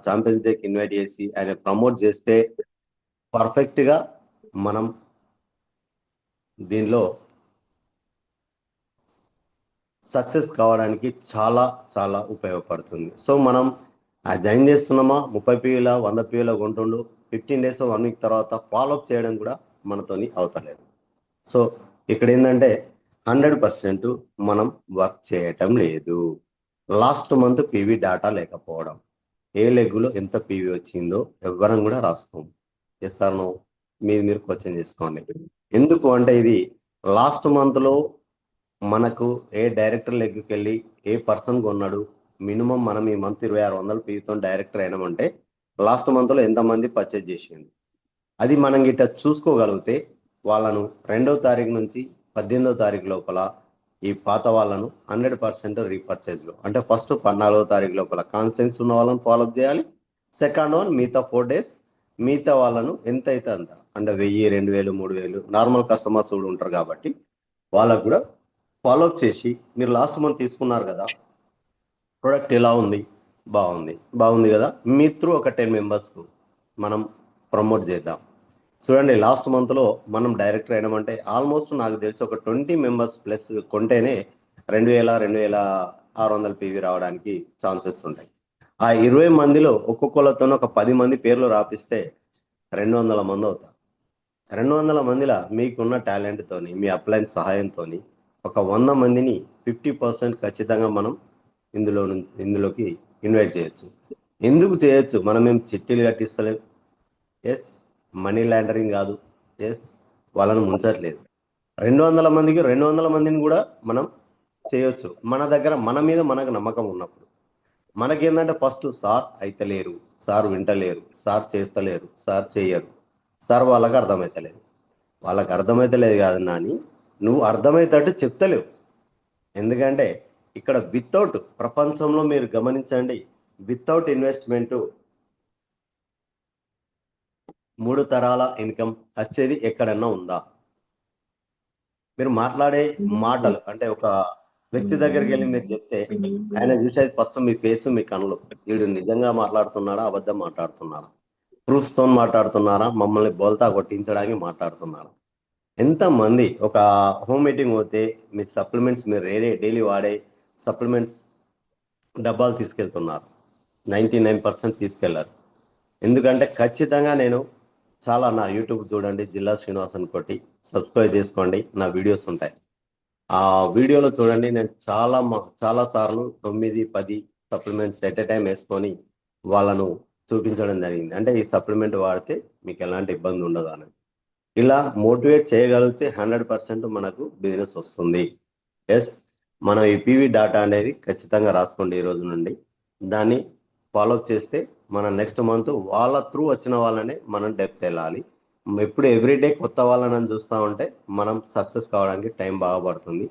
Champions డేకి invite చేసి ఆయన ప్రమోట్ చేస్తే పర్ఫెక్ట్గా మనం దీనిలో సక్సెస్ కావడానికి చాలా చాలా ఉపయోగపడుతుంది. సో మనం జాయిన్ చేస్తున్నామా 30 పీవీల 100 పీవీల కొంటుండు 15 డేస్ 1 వీక్ తర్వాత ఫాలోఅప్ చేయడం కూడా మనతోని అవుతలేదు. సో ఇక్కడ ఏంటంటే 100% మనం వర్క్ చేయటం లేదు. లాస్ట్ మంత్ పీవీ డేటా లేకపోవడం, ఏ లెగ్గులో ఎంత పీవీ వచ్చిందో ఎవ్వరం కూడా రాసుకోము. చేస్తాను మీరు క్వశ్చన్ చేసుకోండి. ఎందుకు అంటే ఇది లాస్ట్ మంత్లో మనకు ఏ డైరెక్టర్ లెగ్కి వెళ్ళి ఏ పర్సన్ కొన్నాడు, మినిమం మనం ఈ మంత్ 2600 పీవీతో డైరెక్టర్ అయినామంటే లాస్ట్ మంత్లో ఎంతమంది పర్చేజ్ చేసిండు అది మనం గిట్ట చూసుకోగలిగితే వాళ్ళను 2వ తారీఖు నుంచి 18వ తారీఖు లోపల ఈ పాత వాళ్ళను 100% రీపర్చేజ్లో అంటే ఫస్ట్ 14వ తారీఖు లోపల కాన్స్టెన్స్ ఉన్న వాళ్ళని ఫాలోఅప్ చేయాలి. సెకండ్ వన్ మిగతా 4 డేస్ మిగతా వాళ్ళను ఎంత అయితే అంత అంటే 1000, 2000, 3000 నార్మల్ కస్టమర్స్ కూడా ఉంటారు కాబట్టి వాళ్ళకు కూడా ఫాలోఅప్ చేసి మీరు లాస్ట్ మంత్ తీసుకున్నారు కదా, ప్రోడక్ట్ ఎలా ఉంది, బాగుంది కదా, మీ త్రూ ఒక 10 మెంబర్స్కు మనం ప్రమోట్ చేద్దాం. చూడండి లాస్ట్ మంత్లో మనం డైరెక్టర్ అయినామంటే ఆల్మోస్ట్ నాకు తెలిసి ఒక 20 మెంబర్స్ ప్లస్ కొంటేనే 2600 పీవీ రావడానికి ఛాన్సెస్ ఉంటాయి. ఆ 20 మందిలో ఒక్కొక్కరితో ఒక 10 మంది పేర్లు రాపిస్తే 200 మంది అవుతారు. 200 మందిలో మీకున్న టాలెంట్తోని మీ అప్లైన్ సహాయంతో ఒక 100 మందిని 50% ఖచ్చితంగా మనం ఇందులోకి ఇన్వైట్ చేయొచ్చు. ఎందుకు చేయొచ్చు? మనం ఏం చిట్టీలు కట్టిస్తలేం. ఎస్, మనీ లాండరింగ్ కాదు. ఎస్, వాళ్ళను ముంచట్లేదు. 200 మందికి 200 మందిని కూడా మనం చేయొచ్చు. మన దగ్గర మన మీద మనకు నమ్మకం ఉన్నప్పుడు. మనకేంటంటే ఫస్ట్ సార్ అయితలేరు, సార్ వింటలేరు, సార్ చేస్తలేరు, సార్ చెయ్యరు, సార్ వాళ్ళకి అర్థమవుతలేదు. వాళ్ళకి అర్థమవుతలేదు కాదు నాని, నువ్వు అర్థమవుతాడు చెప్తలేవు. ఎందుకంటే ఇక్కడ వితౌట్ ప్రపంచంలో మీరు గమనించండి, వితౌట్ ఇన్వెస్ట్మెంటు 3 తరాల ఇన్కమ్ వచ్చేది ఎక్కడన్నా ఉందా? మీరు మాట్లాడే మాటలు అంటే ఒక వ్యక్తి దగ్గరికి వెళ్ళి మీరు చెప్తే ఆయన చూసేది ఫస్ట్ మీ ఫేస్, మీ కనులు. వీడు నిజంగా మాట్లాడుతున్నాడా, అబద్ధం మాట్లాడుతున్నాడా, ప్రూఫ్స్తో మాట్లాడుతున్నారా, మమ్మల్ని బోల్తా కొట్టించడానికి మాట్లాడుతున్నారా? ఎంతమంది ఒక హోమ్ మీటింగ్ పోతే మీ సప్లిమెంట్స్ మీరు డైలీ వాడే సప్లిమెంట్స్ డబ్బాలు తీసుకెళ్తున్నారు, 99% తీసుకెళ్లారు. ఎందుకంటే ఖచ్చితంగా నేను చాలా నా యూట్యూబ్ చూడండి, జిల్లా శ్రీనివాస్ అని కొట్టి సబ్స్క్రైబ్ చేసుకోండి, నా వీడియోస్ ఉంటాయి. ఆ వీడియోలో చూడండి, నేను చాలా సార్లు 9, 10 సప్లిమెంట్స్ ఎట్ ఎ టైం వేసుకొని వాళ్ళను చూపించడం జరిగింది. అంటే ఈ సప్లిమెంట్ వాడితే మీకు ఎలాంటి ఇబ్బంది ఉండదు అని. ఇలా మోటివేట్ చేయగలిగితే 100% మనకు బిజినెస్ వస్తుంది. ఎస్, మనం ఈ పీవీ డాటా అనేది ఖచ్చితంగా రాసుకోండి ఈ రోజు నుండి. దాన్ని ఫాలోఅప్ చేస్తే మన నెక్స్ట్ మంత్ వాళ్ళ త్రూ వచ్చిన వాళ్ళనే మనం డెప్త్ వెళ్ళాలి. ఎప్పుడు ఎవ్రీడే కొత్త వాళ్ళని చూస్తూ ఉంటే మనం సక్సెస్ కావడానికి టైం బాగా పడుతుంది.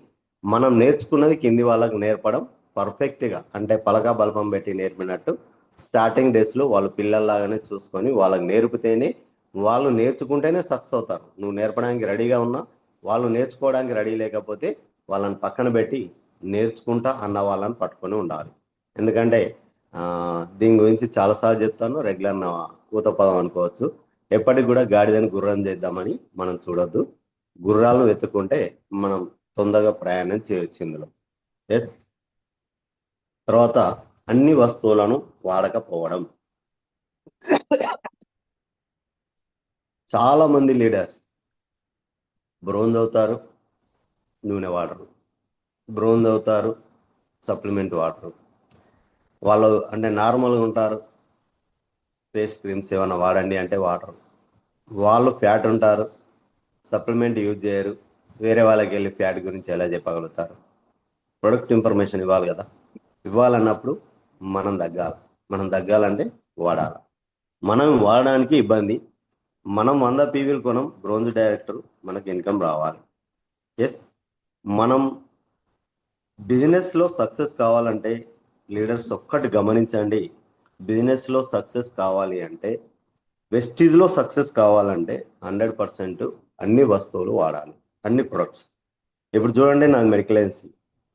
మనం నేర్చుకున్నది కింది వాళ్ళకి నేర్పడం పర్ఫెక్ట్గా, అంటే పలక బల్పం పెట్టి నేర్పినట్టు స్టార్టింగ్ డేస్లో వాళ్ళు పిల్లల్లాగానే చూసుకొని వాళ్ళకి నేర్పితేనే వాళ్ళు నేర్చుకుంటేనే సక్సెస్ అవుతారు. నువ్వు నేర్పడానికి రెడీగా ఉన్నా, వాళ్ళు నేర్చుకోవడానికి రెడీ లేకపోతే వాళ్ళని పక్కన పెట్టి నేర్చుకుంటా అన్న వాళ్ళని పట్టుకొని ఉండాలి. ఎందుకంటే దీని గురించి చాలాసార్లు చెప్తాను, రెగ్యులర్ నా ఊత పదం అనుకోవచ్చు. ఎప్పటికి కూడా గాడిదని గుర్రం చేద్దామని మనం చూడొద్దు. గుర్రాలను వెతుక్కుంటే మనం తొందరగా ప్రయాణం చేయొచ్చు ఇందులో. ఎస్, తర్వాత అన్ని వస్తువులను వాడకపోవడం. చాలా మంది లీడర్స్ బ్రోంజ్ అవుతారు, నూనె వాడరు, బ్రోంజ్ అవుతారు, సప్లిమెంట్ వాడరు. వాళ్ళు అంటే నార్మల్గా ఉంటారు, ఫేస్ క్రీమ్స్ ఏమైనా వాడండి అంటే వాడరు. వాళ్ళు ఫ్యాట్ ఉంటారు, సప్లిమెంట్ యూజ్ చేయరు, వేరే వాళ్ళకి వెళ్ళి ఫ్యాట్ గురించి ఎలా చెప్పగలుగుతారు? ప్రొడక్ట్ ఇన్ఫర్మేషన్ ఇవ్వాలి కదా. ఇవ్వాలన్నప్పుడు మనం తగ్గాలంటే వాడాలి. మనం వాడడానికి ఇబ్బంది. మనం 100 పీవీలు కొనం, బ్రోంజ్ డైరెక్టర్, మనకి ఇన్కమ్ రావాలి. ఎస్, మనం బిజినెస్లో సక్సెస్ కావాలంటే లీడర్స్ ఒక్కటి గమనించండి. బిజినెస్లో సక్సెస్ కావాలి అంటే, వెస్టీజ్లో సక్సెస్ కావాలంటే 100% అన్ని వస్తువులు వాడాలి, అన్ని ప్రొడక్ట్స్. ఇప్పుడు చూడండి, నాకు మెడికలెన్సీ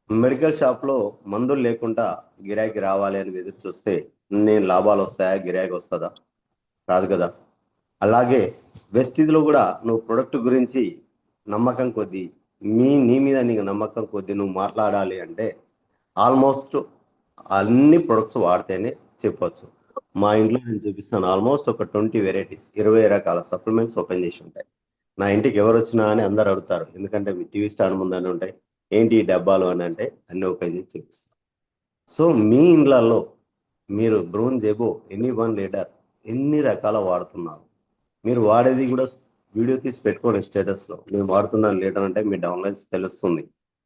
మెడికల్ షాప్లో మందులు లేకుండా గిరాకీ రావాలి అని ఎదురు చూస్తే నేను లాభాలు వస్తాయా, గిరాకీ వస్తుందా? రాదు కదా. అలాగే వెస్టిజ్లో కూడా నువ్వు ప్రొడక్ట్ గురించి నమ్మకం కొద్దీ నీ మీద నీకు నమ్మకం కొద్దీ నువ్వు మాట్లాడాలి అంటే ఆల్మోస్ట్ అన్ని ప్రొడక్ట్స్ వాడితేనే చెప్పొచ్చు. మా ఇంట్లో నేను చూపిస్తాను, ఆల్మోస్ట్ ఒక 20 వెరైటీస్, 20 రకాల సప్లిమెంట్స్ ఓపెన్ చేసి ఉంటాయి. నా ఇంటికి ఎవరు వచ్చినా అని అందరు అడుగుతారు, ఎందుకంటే మీ టీవీ స్టాండ్ ముందని ఉంటాయి. ఏంటి ఈ డబ్బాలు అని అంటే అన్ని ఓపెన్ చేసి చూపిస్తాను. సో మీ ఇండ్లలో మీరు బ్రౌన్ జెబో ఎనీ 1 లీటర్ ఎన్ని రకాల వాడుతున్నారు, మీరు వాడేది కూడా వీడియో తీసి పెట్టుకోండి స్టేటస్లో. నేను వాడుతున్నాను లీటర్ అంటే మీ డౌన్లైన్స్ తెలుస్తుంది,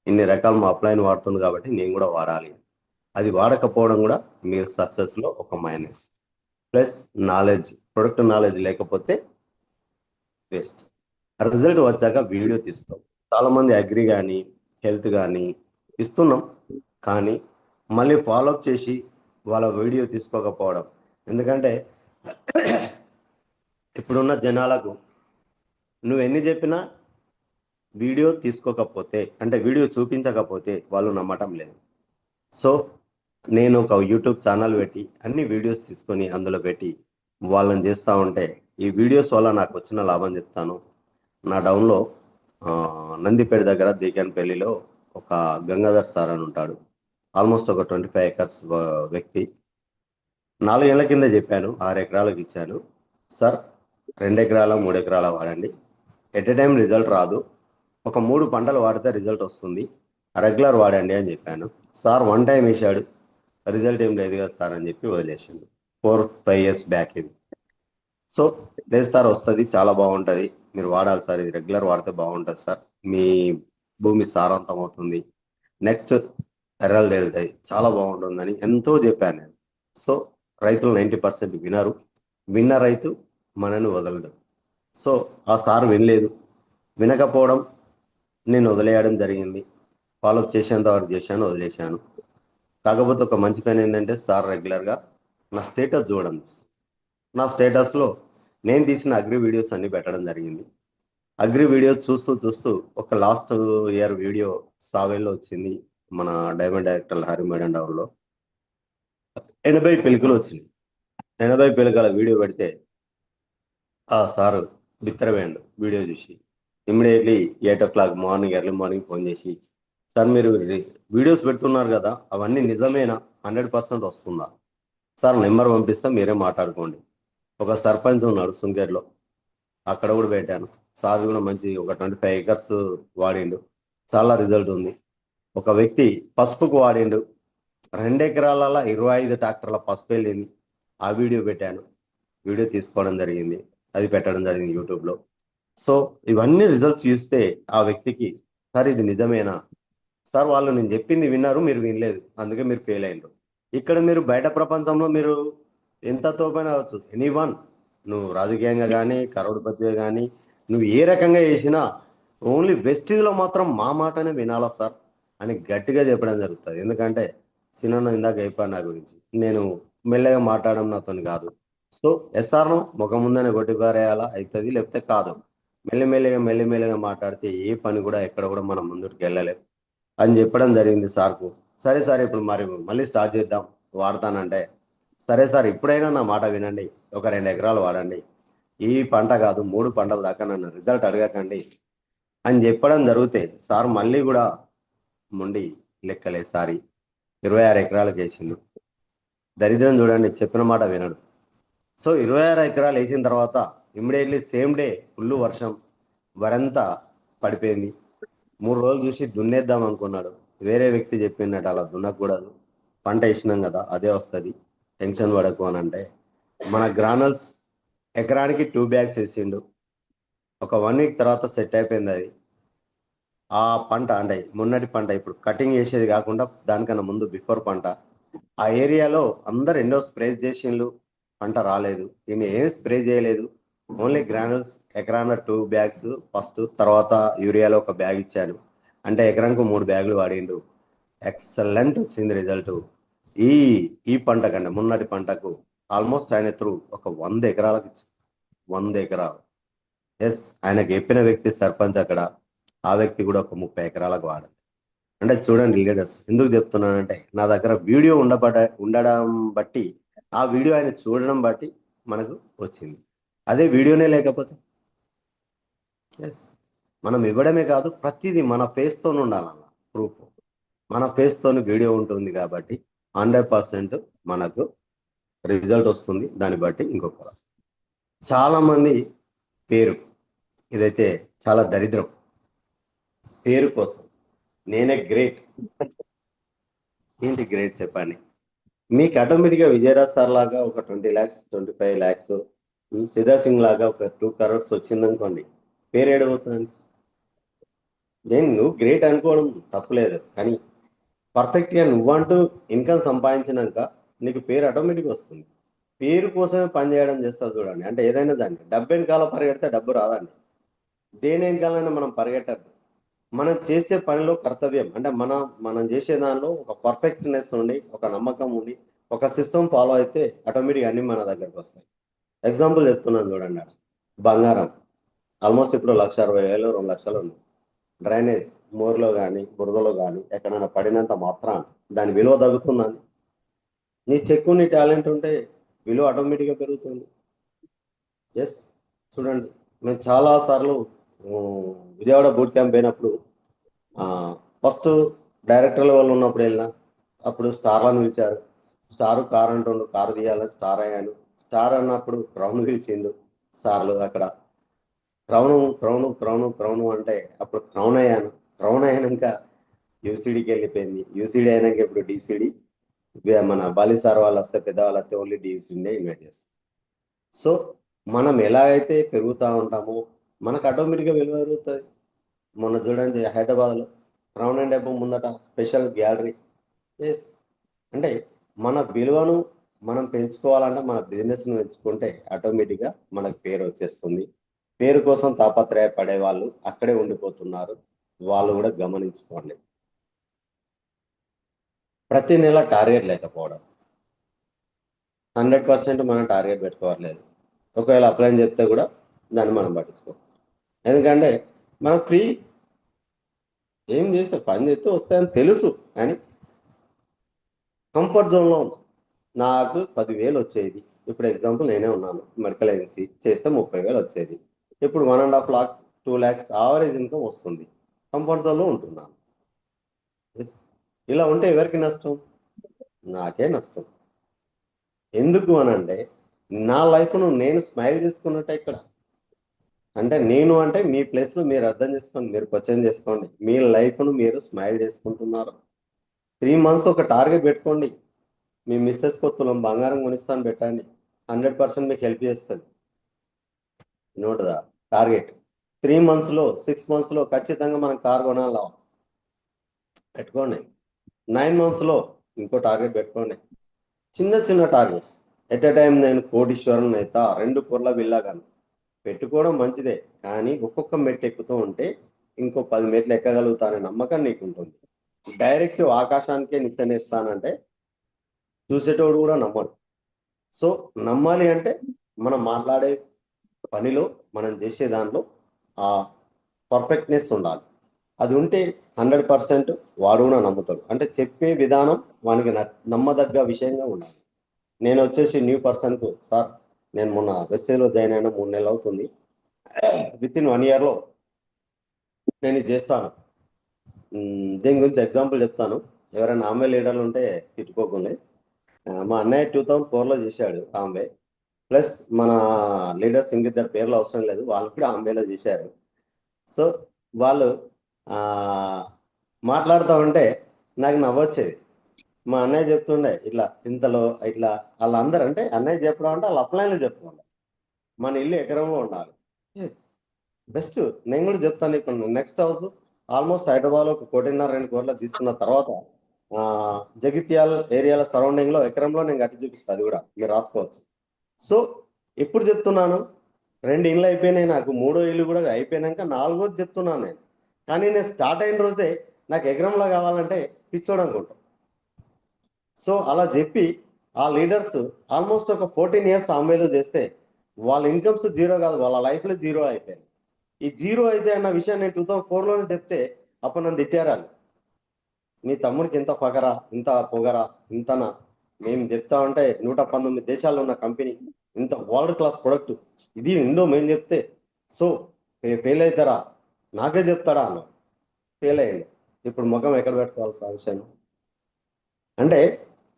ఇన్ని రకాలు మా అప్లైన్ వాడుతుంది కాబట్టి నేను కూడా వాడాలి. అది వాడకపోవడం కూడా మీరు సక్సెస్లో ఒక minus. Plus knowledge, product knowledge లేకపోతే వేస్ట్. రిజల్ట్ వచ్చాక వీడియో తీసుకో. చాలామంది అగ్రి కానీ హెల్త్ కానీ ఇస్తున్నాం, కానీ మళ్ళీ ఫాలోఅప్ చేసి వాళ్ళ వీడియో తీసుకోకపోవడం. ఎందుకంటే ఇప్పుడున్న జనాలకు నువ్వు ఎన్ని చెప్పినా వీడియో తీసుకోకపోతే, అంటే వీడియో చూపించకపోతే వాళ్ళు నమ్మటం లేదు. సో నేను ఒక యూట్యూబ్ ఛానల్ పెట్టి అన్ని వీడియోస్ తీసుకొని అందులో పెట్టి వాళ్ళని చేస్తూ ఉంటే ఈ వీడియోస్ వల్ల నాకు వచ్చిన లాభం చెప్తాను. నా డౌన్లో నందిపేట దగ్గర దీకెన్పల్లిలో ఒక గంగాధర్ సార్ అని ఉంటాడు. ఆల్మోస్ట్ ఒక 25 ఎకర్స్ వ్యక్తి. 4 ఏళ్ల కింద చెప్పాను, 6 ఎకరాలకు ఇచ్చాను. సార్ 2 ఎకరాల 3 ఎకరాల వాడండి, ఎట్ ఎ టైం రిజల్ట్ రాదు, ఒక 3 పంటలు వాడితే రిజల్ట్ వస్తుంది, రెగ్యులర్ వాడండి అని చెప్పాను. సార్ 1 టైం వేసాడు, రిజల్ట్ ఏం లేదు కదా సార్ అని చెప్పి వదిలేసాడు. 4-5 ఇయర్స్ బ్యాక్ ఇది. సో లేదు సార్ వస్తుంది, చాలా బాగుంటుంది, మీరు వాడాలి సార్, ఇది రెగ్యులర్ వాడితే బాగుంటుంది సార్, మీ భూమి సారవంతం అవుతుంది, నెక్స్ట్ ఎర్రలు తేలుతాయి, చాలా బాగుంటుందని ఎంతో చెప్పాను నేను. సో రైతులు 90% వినరు, విన్న రైతు మనని వదలడు. సో ఆ సార్ వినలేదు, వినకపోవడం నేను వదిలేయడం జరిగింది. ఫాలోఅప్ చేసేంత వరకు చేశాను, వదిలేశాను. కాకపోతే ఒక మంచి పని ఏంటంటే సార్ రెగ్యులర్గా నా స్టేటస్ చూడడం. నా స్టేటస్లో నేను తీసిన అగ్రి వీడియోస్ అన్ని పెట్టడం జరిగింది. అగ్రి వీడియో చూస్తూ చూస్తూ ఒక లాస్ట్ ఇయర్ వీడియో సావేల్లో వచ్చింది, మన డైమండ్ డైరెక్టర్ హరి మేడం డౌన్లో 80 పిలుకలు వచ్చినాయి. 80 పిలుకల వీడియో పెడితే ఆ సారు బిత్తరవేయండు వీడియో చూసి. Immediately 8 o'clock morning, early morning phone చేసి, సార్ మీరు వీడియోస్ పెడుతున్నారు కదా, అవన్నీ నిజమేనా, 100% వస్తుందా సార్, నెంబర్ పంపిస్తా మీరే మాట్లాడుకోండి. ఒక సర్పంచ్ ఉన్నాడు సుంకేట్లో, అక్కడ కూడా పెట్టాను. సార్ కూడా మంచి ఒక 25 ఎకర్స్ వాడిండు, చాలా రిజల్ట్ ఉంది. ఒక వ్యక్తి పసుపుకు వాడిండు, 2 ఎకరాలలో 25 ట్రాక్టర్ల పసుపు వెళ్ళింది, ఆ వీడియో పెట్టాను. వీడియో తీసుకోవడం జరిగింది, అది పెట్టడం జరిగింది యూట్యూబ్లో. సో ఇవన్నీ రిజల్ట్స్ చూస్తే ఆ వ్యక్తికి సార్ ఇది నిజమేనా సార్, వాళ్ళు నేను చెప్పింది విన్నారు, మీరు వినలేదు, అందుకే మీరు ఫెయిల్ అయ్యారు. ఇక్కడ మీరు బయట ప్రపంచంలో మీరు ఎంత తోపైనా అవచ్చు, ఎనీవన్, నువ్వు రాజకీయంగా కానీ కరోడ్పతిగా కానీ నువ్వు ఏ రకంగా చేసినా ఓన్లీ వెస్టీజ్లో మాత్రం మా మాటనే వినాలా సార్ అని గట్టిగా చెప్పడం జరుగుతుంది. ఎందుకంటే సినిమా ఇందాక చెప్పాను నా గురించి, నేను మెల్లగా మాట్లాడడం నాతోని కాదు. సో ఎస్ఆర్ను ముఖం ముందనే కొట్టిపారేయాలా అవుతుంది, లేకపోతే కాదు. మెల్లిమెల్లిగా మాట్లాడితే ఏ పని కూడా ఎక్కడ కూడా మనం ముందుకు వెళ్ళలేం అని చెప్పడం జరిగింది సార్కు. సరే సార్ ఇప్పుడు మరి మళ్ళీ స్టార్ట్ చేద్దాం వాడతానంటే, సరే సార్ ఇప్పుడైనా నా మాట వినండి, ఒక 2 ఎకరాలు వాడండి, ఈ పంట కాదు 3 పంటల దాకా నన్ను రిజల్ట్ అడగకండి అని చెప్పడం జరిగితే సార్ మళ్ళీ కూడా మొండి లెక్కలే సారి 26 ఎకరాలకు వేసిండు. దరిద్రం చూడండి, చెప్పిన మాట వినడు. సో 26 ఎకరాలు వేసిన తర్వాత ఇమ్మీడియట్లీ సేమ్ డే ఫుల్ వర్షం, వరంతా పడిపోయింది. 3 రోజులు చూసి దున్నేద్దాం అనుకున్నాడు, వేరే వ్యక్తి చెప్పిండట అలా దున్నకూడదు, పంట వేసినాం కదా అదే వస్తుంది, టెన్షన్ పడకు అని అంటే మన గ్రానల్స్ ఎకరానికి 2 బ్యాగ్స్ వేసిండు. ఒక 1 వీక్ తర్వాత సెట్ అయిపోయింది అది. ఆ పంట అంటే మొన్నటి పంట, ఇప్పుడు కటింగ్ చేసేది కాకుండా దానికన్నా ముందు బిఫోర్ పంట, ఆ ఏరియాలో అందరు ఎన్నో స్ప్రే చేసిండ్రు, పంట రాలేదు. నేను ఏం స్ప్రే చేయలేదు, ఓన్లీ గ్రానుల్స్ ఎకరాన 2 బ్యాగ్స్ ఫస్ట్, తర్వాత యూరియాలో ఒక బ్యాగ్ ఇచ్చాను, అంటే ఎకరానికి 3 బ్యాగులు వాడిండు. ఎక్సలెంట్ వచ్చింది రిజల్ట్. ఈ ఈ పంట కంటే మొన్నటి పంటకు ఆల్మోస్ట్ ఆయన త్రూ ఒక 100 ఎకరాలకు ఇచ్చింది, 100 ఎకరాలు. ఎస్, ఆయనకు చెప్పిన వ్యక్తి సర్పంచ్ అక్కడ, ఆ వ్యక్తి కూడా ఒక 30 ఎకరాలకు వాడింది. అంటే చూడండి లీడర్స్, ఎందుకు చెప్తున్నానంటే నా దగ్గర వీడియో ఉండడం బట్టి, ఆ వీడియో ఆయన చూడడం బట్టి మనకు వచ్చింది. అదే వీడియోనే లేకపోతే ఎస్, మనం ఇవ్వడమే కాదు, ప్రతిదీ మన ఫేస్తో ఉండాలన్న ప్రూఫ్. మన ఫేస్తోని వీడియో ఉంటుంది కాబట్టి 100% మనకు రిజల్ట్ వస్తుంది. దాన్ని బట్టి ఇంకొక చాలా మంది పేరు, ఇదైతే చాలా దరిద్రం. పేరు కోసం నేనే గ్రేట్. ఏంటి గ్రేట్ చెప్పండి? మీకు ఆటోమేటిక్గా విజయరాజ్ సార్ లాగా ఒక 20 lakhs 25 lakhs, సిద్ధా సింగ్ లాగా ఒక 2 crores వచ్చిందనుకోండి, పేరు ఏడవుతుంది. నేను నువ్వు గ్రేట్ అనుకోవడం తప్పులేదు, కానీ పర్ఫెక్ట్గా నువ్వంటూ ఇన్కమ్ సంపాదించినాక నీకు పేరు ఆటోమేటిక్గా వస్తుంది. పేరు కోసమే పని చేయడం చేస్తారు చూడండి. అంటే ఏదైనా దాన్ని డబ్బు వెనకాల పరిగెడితే డబ్బు రాదండి. దేని వెనకాలైనా మనం పరిగెట్టద్దు. మనం చేసే పనిలో కర్తవ్యం అంటే మనం చేసే దానిలో ఒక పర్ఫెక్ట్నెస్ ఉండి, ఒక నమ్మకం ఉండి, ఒక సిస్టమ్ ఫాలో అయితే ఆటోమేటిక్గా అన్ని మన దగ్గరకు వస్తాయి. ఎగ్జాంపుల్ చెప్తున్నాను చూడండి. బంగారం ఆల్మోస్ట్ ఇప్పుడు 1,60,000 2 లక్షలు ఉంది. డ్రైనేజ్ మోర్లో కానీ బురదలో కానీ ఎక్కడైనా పడినంత మాత్రాన దాని విలువ తగ్గుతుందని. నీ చెక్కు నీ టాలెంట్ ఉంటే విలువ ఆటోమేటిక్గా పెరుగుతుంది. ఎస్, చూడండి, మేము చాలాసార్లు విజయవాడ బూట్ క్యాంప్ అయినప్పుడు ఫస్ట్ డైరెక్టర్ లెవెల్ ఉన్నప్పుడు వెళ్ళినా, అప్పుడు స్టార్లను పిలిచారు. స్టార్ కార్ అంటుండు, కారు తీయాలని స్టార్ అయ్యాను. స్టార్ అన్నప్పుడు క్రౌన్ పిలిచిండు సార్లు. అక్కడ క్రౌను అంటే అప్పుడు క్రౌన్ అయ్యాను. క్రౌన్ అయినాక యూసీడీకి వెళ్ళిపోయింది. యూసీడీ అయినాక ఇప్పుడు డీసీడీ. మన బాలి సార్ వాళ్ళు వస్తే, పెద్దవాళ్ళు వస్తే ఓన్లీ డీసీడీనే ఇన్వైట్ చేస్తారు. సో మనం ఎలా అయితే పెరుగుతూ ఉంటామో మనకు ఆటోమేటిక్గా విలువ పెరుగుతుంది. మొన్న చూడండి హైదరాబాద్లో క్రౌన్ అండ్ డెబ్బో ముందట స్పెషల్ గ్యాలరీ. ఎస్, అంటే మన విలువను మనం పెంచుకోవాలంటే మన బిజినెస్ను పెంచుకుంటే ఆటోమేటిక్గా మనకు పేరు వచ్చేస్తుంది. పేరు కోసం తాపత్రయపడే వాళ్ళు అక్కడే ఉండిపోతున్నారు. వాళ్ళు కూడా గమనించుకోండి. ప్రతి నెల టార్గెట్ లేకపోవడం, 100% మనం టార్గెట్ పెట్టుకోవట్లేదు. ఒకవేళ అప్లై చెప్తే కూడా దాన్ని మనం పట్టించుకో. ఎందుకంటే మనం ఫ్రీ ఏం చేస్తే పని చేస్తే వస్తాయని తెలుసు, కానీ కంఫర్ట్ జోన్లో ఉన్నాం. నాకు 10,000 వచ్చేది. ఇప్పుడు ఎగ్జాంపుల్ నేనే ఉన్నాను, మెడికల్ ఏజెన్సీ చేస్తే 30,000 వచ్చేది. ఇప్పుడు 1.5 lakh 2 lakhs యావరేజ్ ఇన్కమ్ వస్తుంది. కంఫర్ట్ జోన్లో ఉంటున్నాను. ఎస్, ఇలా ఉంటే ఎవరికి నష్టం? నాకే నష్టం. ఎందుకు అని అంటే నా లైఫ్ను నేను స్మైల్ చేసుకున్నట్టే ఇక్కడ. అంటే నేను అంటే మీ ప్లేస్లో మీరు అర్థం చేసుకోండి, మీరు క్వశ్చన్ చేసుకోండి. మీ లైఫ్ను మీరు స్మైల్ చేసుకుంటున్నారు. 3 months ఒక టార్గెట్ పెట్టుకోండి. మీ మిస్సెస్ తులం బంగారం కొనిస్తాను పెట్టండి, 100% మీకు హెల్ప్ చేస్తుంది. నోటదా టార్గెట్ 3 monthsలో 6 monthsలో ఖచ్చితంగా మనం కార్ కొనాలా పెట్టుకోండి. 9 monthsలో ఇంకో టార్గెట్ పెట్టుకోండి. చిన్న చిన్న టార్గెట్స్. ఎట్ ఎ టైం నేను కోటీశ్వరుని అవుతా, 2 కోట్ల బిల్లాగాను పెట్టుకోవడం మంచిదే, కానీ ఒక్కొక్క మెట్టు ఎక్కుతూ ఉంటే ఇంకో 10 మెట్లు ఎక్కగలుగుతాననే నమ్మకం నీకు ఉంటుంది. డైరెక్ట్ ఆకాశానికే నిచ్చెనేస్తానంటే చూసేటోడు కూడా నమ్మడు. సో నమ్మాలి అంటే మనం మాట్లాడే పనిలో, మనం చేసే దానిలో ఆ పర్ఫెక్ట్నెస్ ఉండాలి. అది ఉంటే 100% వాడు కూడా నమ్ముతాడు. అంటే చెప్పే విధానం వానికి నమ్మదగ్గ విషయంగా ఉండాలి. నేను వచ్చేసి న్యూ పర్సన్కు, సార్ నేను మొన్న వెస్టేజ్లో జాయిన్ అయిన 3 నెలలు అవుతుంది, విత్ ఇన్ 1 yearలో నేను ఇది చేస్తాను. దీని గురించి ఎగ్జాంపుల్ చెప్తాను. ఎవరైనా ఆమె లీడర్లు ఉంటే తిట్టుకోకుండా. మా అన్నయ్య 2004లో చేశాడు ఆమె. ప్లస్ మన లీడర్స్ ఇంకిద్దరు పేర్లు అవసరం లేదు, వాళ్ళు కూడా ఆమెలో చేశారు. సో వాళ్ళు మాట్లాడుతూ ఉంటే నాకు నవ్వొచ్చేది. మా అన్నయ్య చెప్తుండే ఇట్లా ఇంతలో ఇట్లా, వాళ్ళందరూ అంటే అన్నయ్య చెప్పడం అంటే వాళ్ళు అప్లైన్లో చెప్తుండే మన ఇల్లు ఎకరంలో ఉండాలి. Yes, best. నేను కూడా చెప్తాను. ఇప్పుడు నెక్స్ట్ హౌస్ ఆల్మోస్ట్ హైదరాబాద్లో 1.5-2 కోట్ల తీసుకున్న తర్వాత జగిత్యాల ఏరియాల సరౌండింగ్లో ఎకరంలో నేను కట్టి చూపిస్తాను. అది కూడా మీరు రాసుకోవచ్చు. సో ఎప్పుడు చెప్తున్నాను, 2 ఇళ్ళు అయిపోయినాయి నాకు, 3వ ఇల్లు కూడా అయిపోయినాక 4వది చెప్తున్నాను నేను. కానీ నేను స్టార్ట్ అయిన రోజే నాకు ఎకరంలో కావాలంటే పిచ్చోడు అనుకుంటాం. సో అలా చెప్పి ఆ లీడర్స్ ఆల్మోస్ట్ ఒక 14 years అమ్మాయిలో చేస్తే వాళ్ళ ఇన్కమ్స్ జీరో కాదు, వాళ్ళ లైఫ్లో జీరో అయిపోయింది. ఈ జీరో అయితే అన్న విషయాన్ని నేను 2004లోనే చెప్తే అప్పుడు నన్ను తిట్టారు. మీ తమ్ముడికి ఇంత ఫగరా, ఇంత పొగరా, ఇంతనా? మేము చెప్తా ఉంటే 119 దేశాల్లో ఉన్న కంపెనీ, ఇంత వరల్డ్ క్లాస్ ప్రొడక్ట్ ఇది ఉందో మేము చెప్తే సో ఫెయిల్ అవుతారా? నాకే చెప్తాడా అన్న. ఫెయిల్ అయ్యండి. ఇప్పుడు ముఖం ఎక్కడ పెట్టుకోవాల్సిన అవసరం? అంటే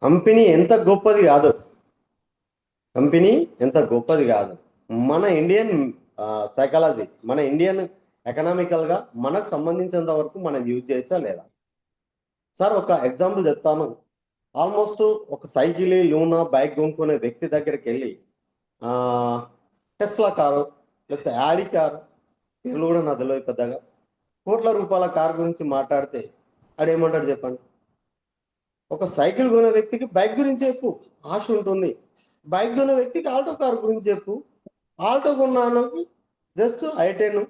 కంపెనీ ఎంత గొప్పది కాదు, కంపెనీ ఎంత గొప్పది కాదు, మన ఇండియన్ సైకాలజీ, మన ఇండియన్ ఎకనామికల్గా మనకు సంబంధించినంత వరకు మనం యూజ్ చేయొచ్చా లేదా? సార్ ఒక ఎగ్జాంపుల్ చెప్తాను. ఆల్మోస్ట్ ఒక సైకిల్, లూనా బైక్ కొనుక్కునే వ్యక్తి దగ్గరికి వెళ్ళి టెస్లా కారు లేకపోతే యాడీ కారు, పేర్లు కూడా నా తెలియదు పెద్దగా, కోట్ల రూపాయల కారు గురించి మాట్లాడితే ఆడేమంటాడు చెప్పండి? ఒక సైకిల్ కొనే వ్యక్తికి బైక్ గురించి చెప్పు, ఆశ ఉంటుంది. బైక్ కొనే వ్యక్తికి ఆల్టో కారు గురించి చెప్పు, ఆల్టో కొన్నానికి జస్ట్ ఐ10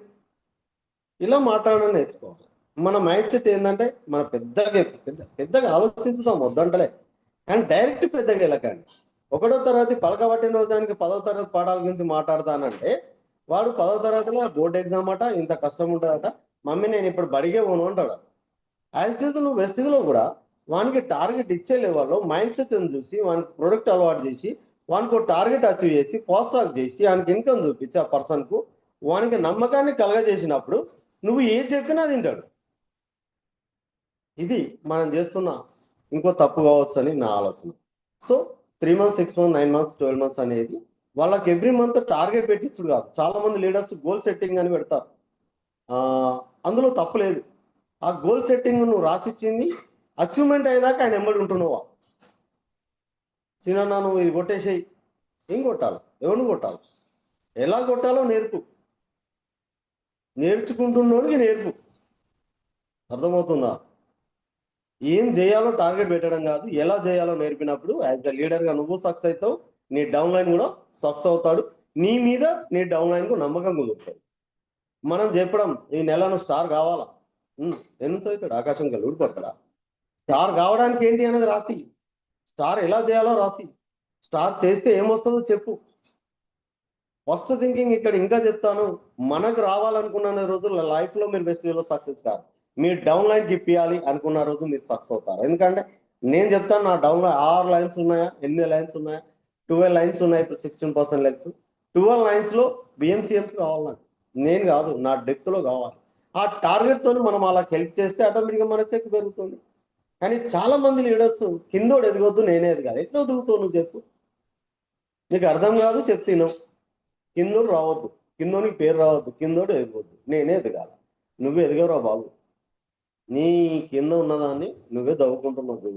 ఇలా మాట్లాడడం నేర్చుకోవాలి. మన మైండ్ సెట్ ఏంటంటే మనం పెద్దగా ఆలోచించుతాం వద్దంటలే, కానీ డైరెక్ట్ పెద్దగా వెళ్ళకండి. 1వ తరగతి పలకబట్టిన రోజానికి 10వ తరగతి పాఠాల గురించి మాట్లాడతానంటే వాడు 10వ తరగతిలో బోర్డు ఎగ్జామ్ అట, ఇంత కష్టం ఉంటుందట, మమ్మీ నేను ఇప్పుడు బడిగే పోను అంటాడు. యాజ్ ఇట్ ఈస్ నువ్వు వెస్టిజ్లో కూడా వానికి టార్గెట్ ఇచ్చే లెవెల్లో మైండ్ సెట్ని చూసి వానికి ప్రొడక్ట్ అలవాటు చేసి వానికి ఒక టార్గెట్ అచీవ్ చేసి ఫాస్ట్ ట్రాక్ చేసి వానికి ఇన్కమ్ చూపించి ఆ పర్సన్కు వానికి నమ్మకాన్ని కలగజేసినప్పుడు నువ్వు ఏది చెప్పినా తింటాడు. ఇది మనం చేస్తున్న ఇంకో తప్పు కావచ్చు అని నా ఆలోచన. So 3 months, 6 months, 9 months, 12 months అనేది వాళ్ళకి ఎవ్రీ మంత్ టార్గెట్ పెట్టించుడు కాదు. చాలా మంది లీడర్స్ గోల్ సెట్టింగ్ అని పెడతారు, అందులో తప్పు లేదు. ఆ గోల్ సెట్టింగ్ నువ్వు రాసిచ్చింది అచీవ్మెంట్ అయ్యేదాకా ఆయన ఎంబడి ఉంటున్నావా? సినా నువ్వు ఇది కొట్టేసేయి, ఏం కొట్టాలి, ఎవరిని కొట్టాలి, ఎలా కొట్టాలో నేర్పు, నేర్చుకుంటున్నోడికి నేర్పు. అర్థమవుతుందా? ఏం చేయాలో టార్గెట్ పెట్టడం కాదు, ఎలా చేయాలో నేర్పినప్పుడు యాజ్ అ లీడర్గా నువ్వు సక్సెస్ అవుతావు, నీ డౌన్ లైన్ కూడా సక్సెస్ అవుతాడు, నీ మీద నీ డౌన్ లైన్కు నమ్మకం కుదురుతుంది. మనం చెప్పడం ఈ నెలను స్టార్ కావాలా, ఎన్ని అవుతాడు ఆకాశం కలిగి ఊడిపడతాడా? స్టార్ కావడానికి ఏంటి అనేది రాసి, స్టార్ ఎలా చేయాలో రాసి, స్టార్ చేస్తే ఏమొస్తుందో చెప్పు. ఫస్ట్ థింకింగ్ ఇక్కడ ఇంకా చెప్తాను, మనకు రావాలనుకున్న రోజుల్లో లైఫ్లో మీరు ఫెస్టివల్లో సక్సెస్ కాదు, మీరు డౌన్ లైన్కి ఇప్పియాలి అనుకున్న రోజు మీరు సక్సెస్ అవుతారు. ఎందుకంటే నేను చెప్తాను, నా డౌన్లో 6 లైన్స్ ఉన్నాయా, 8 లైన్స్ ఉన్నాయా, 12 లైన్స్ ఉన్నాయి, ఇప్పుడు 16% లెగ్స్, 12 లైన్స్లో బిఎంసిఎంస్ కావాలి నాకు, నేను కాదు, నా డెప్త్లో కావాలి. ఆ టార్గెట్తో మనం అలా హెల్ప్ చేస్తే ఆటోమేటిక్గా మన చెక్ పెరుగుతుంది. కానీ చాలా మంది లీడర్స్ కిందోడు ఎదగొద్దు నేనే ఎదగాలి, ఎట్లా ఎదుగుతావు నువ్వు చెప్పు? నీకు అర్థం కాదు చెప్తాను, కిందోడు రావద్దు, కిందోనికి పేరు రావద్దు, కిందోడు ఎదగొద్దు, నేనే ఎదగాల. నువ్వు ఎదగరా బాబు, నీ కింద ఉన్నదాన్ని నువ్వే దవ్వుకుంటున్నావు.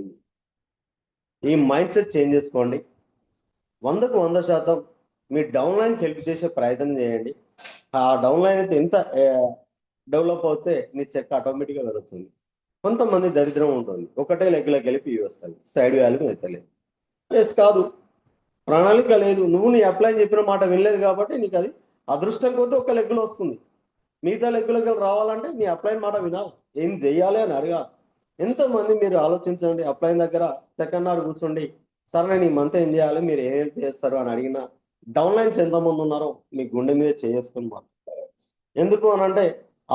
ఈ మైండ్ సెట్ చేంజ్ చేసుకోండి. 100కు 100% మీ డౌన్ లైన్కి హెల్ప్ చేసే ప్రయత్నం చేయండి. ఆ డౌన్ లైన్ అయితే ఎంత డెవలప్ అవుతే నీ చెక్ ఆటోమేటిక్గా జరుగుతుంది. కొంతమంది దరిద్రం ఉంటుంది, ఒకటే లెగ్లోకి వెళ్ళి పీ వస్తుంది, సైడ్ వాల్యూ ఎత్తలేదు. ఎస్ కాదు, ప్రణాళిక లేదు, నువ్వు నీ అప్లై చెప్పిన మాట వినలేదు కాబట్టి నీకు అది అదృష్టం కొద్దీ ఒక లెగ్గులో వస్తుంది. మిగతా లెగ్గులకి రావాలంటే నీ అప్లైన్ మాట వినాలి, ఏం చెయ్యాలి అని అడగాలి. ఎంతమంది మీరు ఆలోచించండి, అప్లైన్ దగ్గర సెకండ్ నాడు కూర్చోండి, సార్ నేను ఈ మంత్ ఏం చేయాలి, మీరు ఏం చేస్తారు అని అడిగిన డౌన్ లైన్స్ ఎంతమంది ఉన్నారో మీ గుండె మీద చేసుకుని మాట్లాడారు. ఎందుకు అని అంటే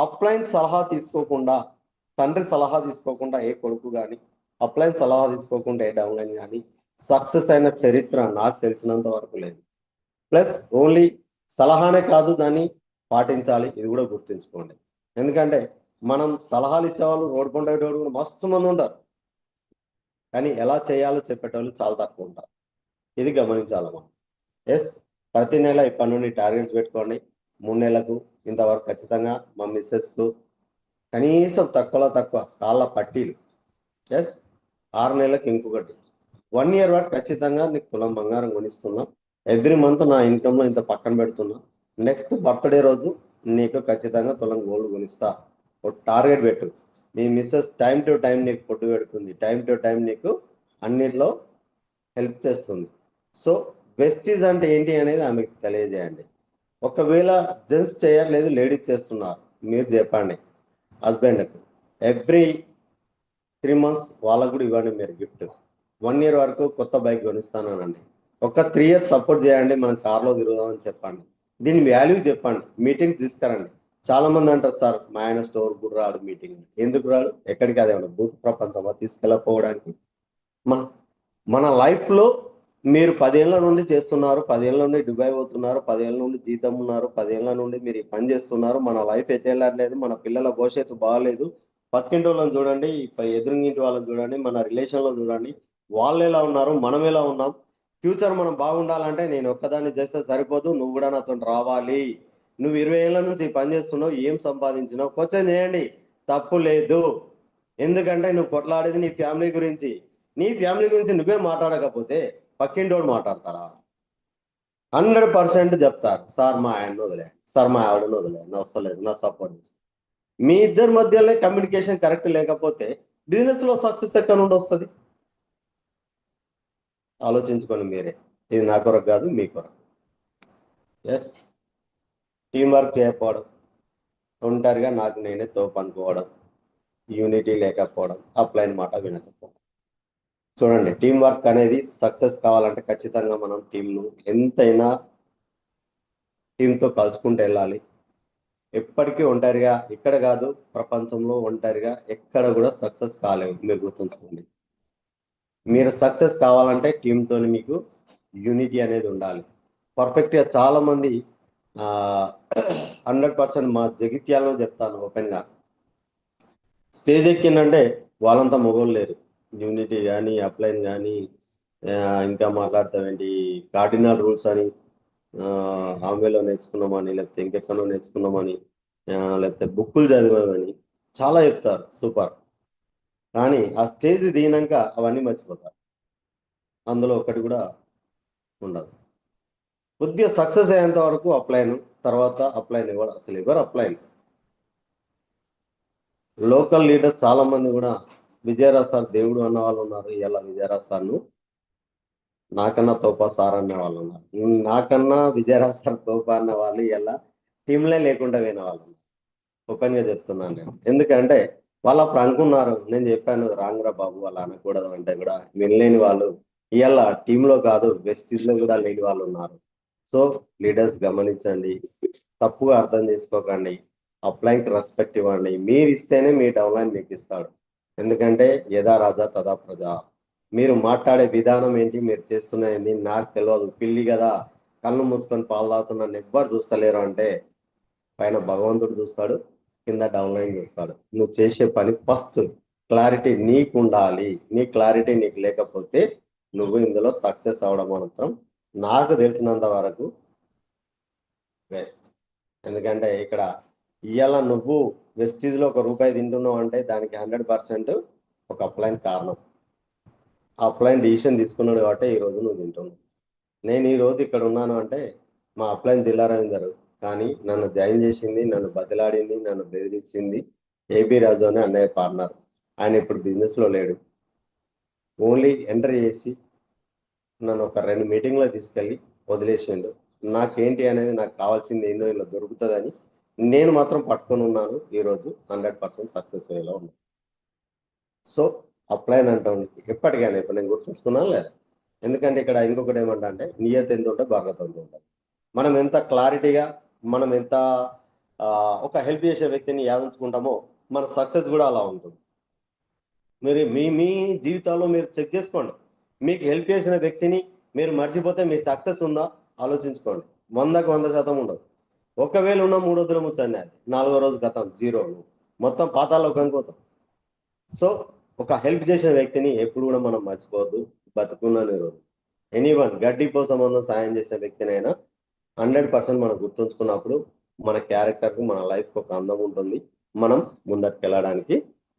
అప్లైన్ సలహా తీసుకోకుండా, తండ్రి సలహా తీసుకోకుండా ఏ కొడుకు కానీ, అప్లైన్ సలహా తీసుకోకుండా ఏ డౌన్ లైన్ కానీ సక్సెస్ అయిన చరిత్ర నాకు తెలిసినంత వరకు లేదు. ప్లస్ ఓన్లీ సలహానే కాదు, దాన్ని పాటించాలి, ఇది కూడా గుర్తుంచుకోండి. ఎందుకంటే మనం సలహాలు ఇచ్చేవాళ్ళు రోడ్డు కొండేటోళ్ళు కూడా మస్తు మంది ఉంటారు, కానీ ఎలా చేయాలో చెప్పేటోళ్ళు చాలా తక్కువ ఉంటారు. ఇది గమనించాలి మనం. ఎస్, ప్రతి నెల ఇప్పటి నుండి టార్గెట్స్ పెట్టుకోండి. 3 నెలలకు ఇంతవరకు ఖచ్చితంగా మా మిస్సెస్కు కనీసం తక్కువలో తక్కువ కాళ్ళ పట్టీలు. ఎస్, 6 నెలలకు ఇంకొకటి, 1 year వరకు ఖచ్చితంగా నీకు తులం బంగారం కొనిస్తున్నా. ఎవ్రీ మంత్ నా ఇన్కంలో ఇంత పక్కన పెడుతున్నా. నెక్స్ట్ బర్త్డే రోజు నీకు ఖచ్చితంగా తులం గోల్డ్ కొనిస్తా. ఒక టార్గెట్ పెట్టు. మీ మిస్సెస్ టైం టు టైం నీకు ఫుడ్ పెడుతుంది, టైం టు టైం నీకు అన్నిట్లో హెల్ప్ చేస్తుంది. సో వెస్టీజ్ అంటే ఏంటి అనేది ఆమెకు తెలియజేయండి. ఒకవేళ జెంట్స్ చేయట్లేదు, లేడీస్ చేస్తున్నారు, మీరు చెప్పండి హస్బెండ్కు. ఎవ్రీ 3 months వాళ్ళకు కూడా ఇవ్వండి మీరు గిఫ్ట్. 1 year వరకు కొత్త బైక్ కొనిస్తానండి. ఒక 3 years సపోర్ట్ చేయండి, మనం కార్లో తిరుగుదామని చెప్పండి. దీని వాల్యూ చెప్పండి, మీటింగ్స్ తీసుకురండి. చాలా మంది అంటారు సార్ మా ఆయన స్టోర్ కూడా రాడు మీటింగ్. ఎందుకు రాడు? ఎక్కడికి? అదేమన్నా భూత ప్రపంచమా తీసుకెళ్ళకపోవడానికి? మన మన లైఫ్లో మీరు 10 ఏళ్ల నుండి చేస్తున్నారు, 10 ఏళ్ల నుండి దుబాయ్ పోతున్నారు, 10 ఏళ్ల నుండి జీతం ఉన్నారు, 10 ఏళ్ల నుండి మీరు ఈ పని చేస్తున్నారు. మన లైఫ్ ఎటు వెళ్ళట్లేదు, మన పిల్లల భవిష్యత్తు బాగాలేదు. పక్కింటి వాళ్ళని చూడండి, ఎదురింటి వాళ్ళని చూడండి, మన రిలేషన్లో చూడండి, వాళ్ళు ఎలా ఉన్నారు, మనం ఎలా ఉన్నాం. ఫ్యూచర్ మనం బాగుండాలంటే నేను ఒక్కదాన్ని చేస్తే సరిపోదు, నువ్వు కూడా నాతో రావాలి. నువ్వు 20 ఏళ్ల నుంచి ఈ పని చేస్తున్నావు, ఏం సంపాదించినావు క్వశ్చన్ చేయండి, తప్పు లేదు. ఎందుకంటే నువ్వు కొట్లాడేది నీ ఫ్యామిలీ గురించి. నీ ఫ్యామిలీ గురించి నువ్వే మాట్లాడకపోతే పక్కింటోడు మాట్లాడతారా? 100% చెప్తారు, సార్ మా ఆయన్ని వదిలే, సార్ మా ఆవిడని వదిలే, నా వస్తలేదు, నా సపోర్ట్ చేస్తాను. మీ ఇద్దరి మధ్యలో కమ్యూనికేషన్ కరెక్ట్ లేకపోతే బిజినెస్ లో సక్సెస్ ఎక్కడ నుండి వస్తుంది? ఆలోచించుకోండి మీరే. ఇది నా కొరకు కాదు, మీ కొరకు. ఎస్, టీం వర్క్ చేయకపోవడం, ఒంటరిగా నాకు నేనే తోపు అనుకోవడం, యూనిటీ లేకపోవడం, అప్లైన్ మాట వినకపోవడం. చూడండి, టీం వర్క్ అనేది సక్సెస్ కావాలంటే ఖచ్చితంగా మనం టీంను ఎంతైనా టీంతో కలుసుకుంటూ వెళ్ళాలి. ఎప్పటికీ ఒంటరిగా ఇక్కడ కాదు, ప్రపంచంలో ఒంటరిగా ఎక్కడ కూడా సక్సెస్ కాలేవు. మీరు గుర్తుంచుకోండి. మీరు సక్సెస్ కావాలంటే టీంతో మీకు యూనిటీ అనేది ఉండాలి. పర్ఫెక్ట్గా చాలామంది 100% మా జగిత్యాలను చెప్తాను ఓపెన్గా, స్టేజ్ ఎక్కిందంటే వాళ్ళంతా మొగోళ్ళు లేరు. యూనిటీ కానీ, అప్లైన్ కానీ, ఇంకా మాట్లాడతామేంటి కార్డినల్ రూల్స్ అని, ఆమెలో నేర్చుకున్నామని, లేకపోతే ఇంకెక్కడో నేర్చుకున్నామని, లేకపోతే బుక్కులు చదివామని చాలా చెప్తారు, సూపర్. కానీ ఆ స్టేజ్ దిగినాక అవన్నీ మర్చిపోతారు. అందులో ఒకటి కూడా ఉండదు. కొద్దిగా సక్సెస్ అయ్యేంత వరకు అప్లైన్, తర్వాత అప్లైన్ ఇవ్వరు, అసలు ఎవరు అప్లైన్. లోకల్ లీడర్స్ చాలా మంది కూడా విజయరాజ్ సార్ దేవుడు అన్న వాళ్ళు ఉన్నారు. ఇలా విజయరాజ్ సార్ను నాకన్నా తోపా సార్ అనే వాళ్ళు ఉన్నారు. నాకన్నా విజయరాజ్ సార్ తోపా అన్న వాళ్ళు ఇలా టీంలే లేకుండా పోయిన వాళ్ళు ఉన్నారు. ఓపెన్గా చెప్తున్నాను నేను. ఎందుకంటే వాళ్ళు అప్పుడు అనుకున్నారు, నేను చెప్పాను రాంగ్రా బాబు అలా అనకూడదు అంటే కూడా వినలేని వాళ్ళు ఇవాళ టీంలో కాదు వెస్టీజ్లో కూడా లేని వాళ్ళు ఉన్నారు. సో లీడర్స్ గమనించండి, తప్పుగా అర్థం చేసుకోకండి, అప్లైన్కి రెస్పెక్ట్ ఇవ్వండి. మీరు ఇస్తేనే మీ డౌన్లైన్ మీకు ఇస్తాడు. ఎందుకంటే యథా రాజా తదా ప్రజ. మీరు మాట్లాడే విధానం ఏంటి, మీరు చేస్తున్నది నాకు తెలియదు, పిల్లి కదా కళ్ళు మూసుకొని పాలు తాగుతున్నాను ఎవ్వరు చూస్తలేరు అంటే పైన భగవంతుడు చూస్తాడు, కింద డౌన్లైన్ చూస్తాడు. నువ్వు చేసే పని ఫస్ట్ క్లారిటీ నీకు ఉండాలి. నీ క్లారిటీ నీకు లేకపోతే నువ్వు ఇందులో సక్సెస్ అవడం మాత్రం నాకు తెలిసినంత వరకు వేస్ట్. ఎందుకంటే ఇక్కడ ఇవాళ నువ్వు వెస్టీజ్లో ₹1 తింటున్నావు అంటే దానికి 100% ఒక అప్లైన్ కారణం. ఆ అప్లైన్ డిసిషన్ తీసుకున్నాడు కాబట్టి ఈరోజు నువ్వు తింటున్నావు. నేను ఈరోజు ఇక్కడ ఉన్నాను అంటే మా అప్లైన్ జిల్లా రవీందర్, కానీ నన్ను జాయిన్ చేసింది, నన్ను బతిలాడింది, నన్ను బెదిరించింది ఏబి రాజు అనే అన్నయ్య పార్ట్నర్. ఆయన ఇప్పుడు బిజినెస్లో లేడు. ఓన్లీ ఎంటర్ చేసి నన్ను ఒక 2 మీటింగ్లో తీసుకెళ్ళి వదిలేసిండు. నాకేంటి అనేది, నాకు కావాల్సింది ఏందో ఇలా దొరుకుతుందని నేను మాత్రం పట్టుకొని ఉన్నాను. ఈరోజు 100% సక్సెస్ అయ్యేలా ఉన్నాను. సో అప్లైన్ అంటాం ఎప్పటికైనా, ఇప్పుడు నేను గుర్తుంచుకున్నాను లేదా? ఎందుకంటే ఇక్కడ ఇంకొకటి ఏమంటా అంటే నియత ఎంత ఉంటే భగత ఎంత ఉంటుంది. మనం ఎంత క్లారిటీగా, మనం ఎంత ఒక హెల్ప్ చేసే వ్యక్తిని యాదించుకుంటామో మన సక్సెస్ కూడా అలా ఉంటుంది. మీరు మీ మీ జీవితాల్లో మీరు చెక్ చేసుకోండి. మీకు హెల్ప్ చేసిన వ్యక్తిని మీరు మర్చిపోతే మీ సక్సెస్ ఉందా ఆలోచించుకోండి. 100% ఉండదు. ఒకవేళ ఉన్న 3 రోజుల ముచ్చండి, అది 4వ రోజు గతం జీరో, మొత్తం పాతాల్లో కనుకోతాం. సో ఒక హెల్ప్ చేసిన వ్యక్తిని ఎప్పుడు కూడా మనం మర్చిపోవద్దు. బతుకున్నని రోజు ఎనీవన్ గడ్డిపో సంబంధం సాయం చేసిన వ్యక్తినైనా 100% మనం గుర్తుంచుకున్నప్పుడు మన క్యారెక్టర్కి, మన లైఫ్కి ఒక అందం ఉంటుంది. మనం ముందటికెళ్ళడానికి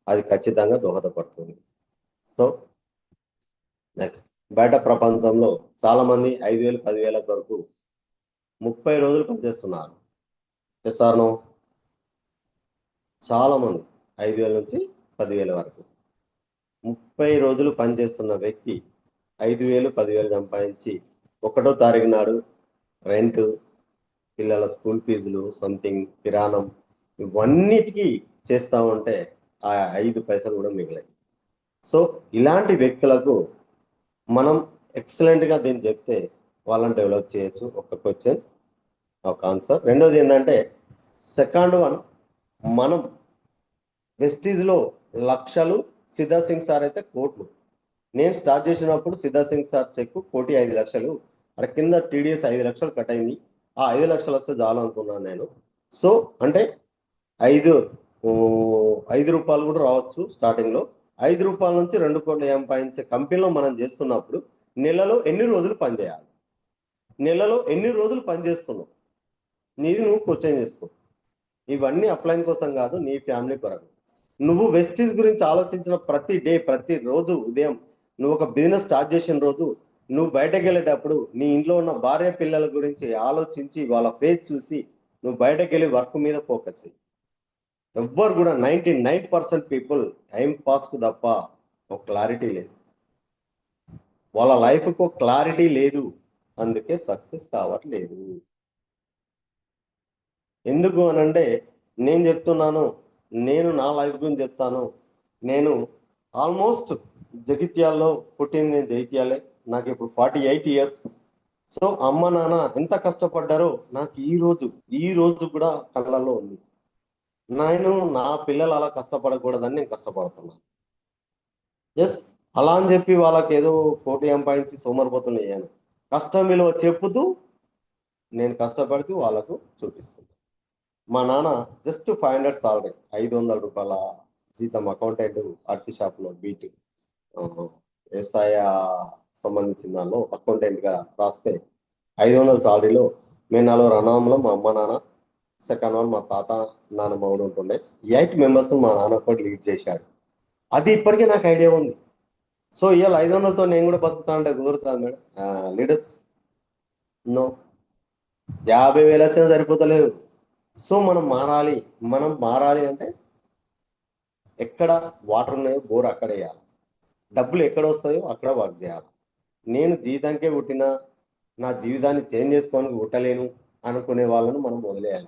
అది ఖచ్చితంగా దోహదపడుతుంది. సో నెక్స్ట్, బయట ప్రపంచంలో చాలా మంది 5,000 10,000 వరకు 30 రోజులు పనిచేస్తున్నారు. చేస్తాను చాలా మంది 5,000 నుంచి 10,000 వరకు 30 రోజులు పనిచేస్తున్న వ్యక్తి 5,000 10,000 సంపాదించి 1వ తారీఖు నాడు రెంట్, పిల్లల స్కూల్ ఫీజులు, సంథింగ్ కిరాణం, ఇవన్నిటికీ చేస్తా ఉంటే ఆ 5 పైసలు కూడా మిగిలాయి. సో ఇలాంటి వ్యక్తులకు మనం ఎక్సలెంట్గా దీన్ని చెప్తే వాళ్ళని డెవలప్ చేయొచ్చు. ఒక క్వశ్చన్, ఒక ఆన్సర్. రెండోది ఏంటంటే సెకండ్ వన్, మనం వెస్టీజ్లో లక్షలు, సిద్ధా సింగ్ సార్ అయితే కోట్లు. నేను స్టార్ట్ చేసినప్పుడు సిద్ధా సింగ్ సార్ చెక్ 1,05,00,000, అక్కడ కింద టీడీఎస్ 5 లక్షలు కట్ అయింది. ఆ 5 లక్షలు వస్తే చాలు అనుకున్నాను నేను. సో అంటే 5 రూపాయలు కూడా రావచ్చు స్టార్టింగ్లో. 5 రూపాయల నుంచి 2 కోట్లు సంపాదించే కంపెనీలో మనం చేస్తున్నప్పుడు నెలలో ఎన్ని రోజులు పనిచేయాలి, నెలలో ఎన్ని రోజులు పనిచేస్తున్నావు, నీది నువ్వు క్వశ్చన్ చేసుకో. ఇవన్నీ అప్లైన్ కోసం కాదు, నీ ఫ్యామిలీ కొరకు. నువ్వు వెస్టీజ్ గురించి ఆలోచించిన ప్రతి డే, ప్రతి రోజు ఉదయం నువ్వు ఒక బిజినెస్ స్టార్ట్ చేసిన రోజు, నువ్వు బయటకు వెళ్ళేటప్పుడు నీ ఇంట్లో ఉన్న భార్య పిల్లల గురించి ఆలోచించి వాళ్ళ ఫేస్ చూసి నువ్వు బయటకు వెళ్ళి వర్క్ మీద ఫోకస్ చేయి. ఎవ్వరు కూడా 99% పీపుల్ టైం పాస్కు తప్ప ఒక క్లారిటీ లేదు, వాళ్ళ లైఫ్కు క్లారిటీ లేదు, అందుకే సక్సెస్ కావట్లేదు. ఎందుకు అనంటే నేను చెప్తున్నాను, నేను నా లైఫ్ గురించి చెప్తాను. నేను ఆల్మోస్ట్ జగిత్యాల్లో పుట్టింది, నేను జగిత్యాలే. నాకు ఇప్పుడు 48 ఇయర్స్. సో అమ్మ నాన్న ఎంత కష్టపడ్డారో నాకు ఈ రోజు కూడా కళ్ళల్లో ఉంది. నేను నా పిల్లలు అలా కష్టపడకూడదని నేను కష్టపడుతున్నాను. ఎస్, అలా అని చెప్పి వాళ్ళకి ఏదో కోటి సంపాదించి సోమరిపోతున్నాను, కష్టం విలువ చెప్పుతూ నేను కష్టపడుతూ వాళ్ళకు చూపిస్తున్నాను. మా నాన్న జస్ట్ 500 సాలరీ, 500 రూపాయల జీతం, అకౌంటెంట్ అర్తి షాప్లో బీటీ వ్యవసాయ సంబంధించిన దానిలో అకౌంటెంట్గా రాస్తే 500 సాలరీలో మేము 4 అన్నదమ్ములు, మా అమ్మ నాన్న, సెకండ్ వన్ మా తాత నాన్నమ్మ కూడా ఉంటుండే. 8 మెంబర్స్ మా నాన్న ఒకటి లీడ్ చేశాడు. అది ఇప్పటికీ నాకు ఐడియా ఉంది. సో ఇవాళ 500తో నేను కూడా బతుకుతా అంటే కుదురుతుంది మేడం? లీడర్స్ నో, 50,000 వచ్చినా సరిపోతలేదు. సో మనం మారాలి అంటే ఎక్కడ వాటర్ ఉన్నాయో బోర్ అక్కడ వేయాలి, డబ్బులు ఎక్కడ వస్తాయో అక్కడ వర్క్ చేయాలి. నేను జీవితానికే పుట్టిన, నా జీవితాన్ని చేంజ్ చేసుకోవడానికి పుట్టలేను అనుకునే వాళ్ళను మనం వదిలేయాలి.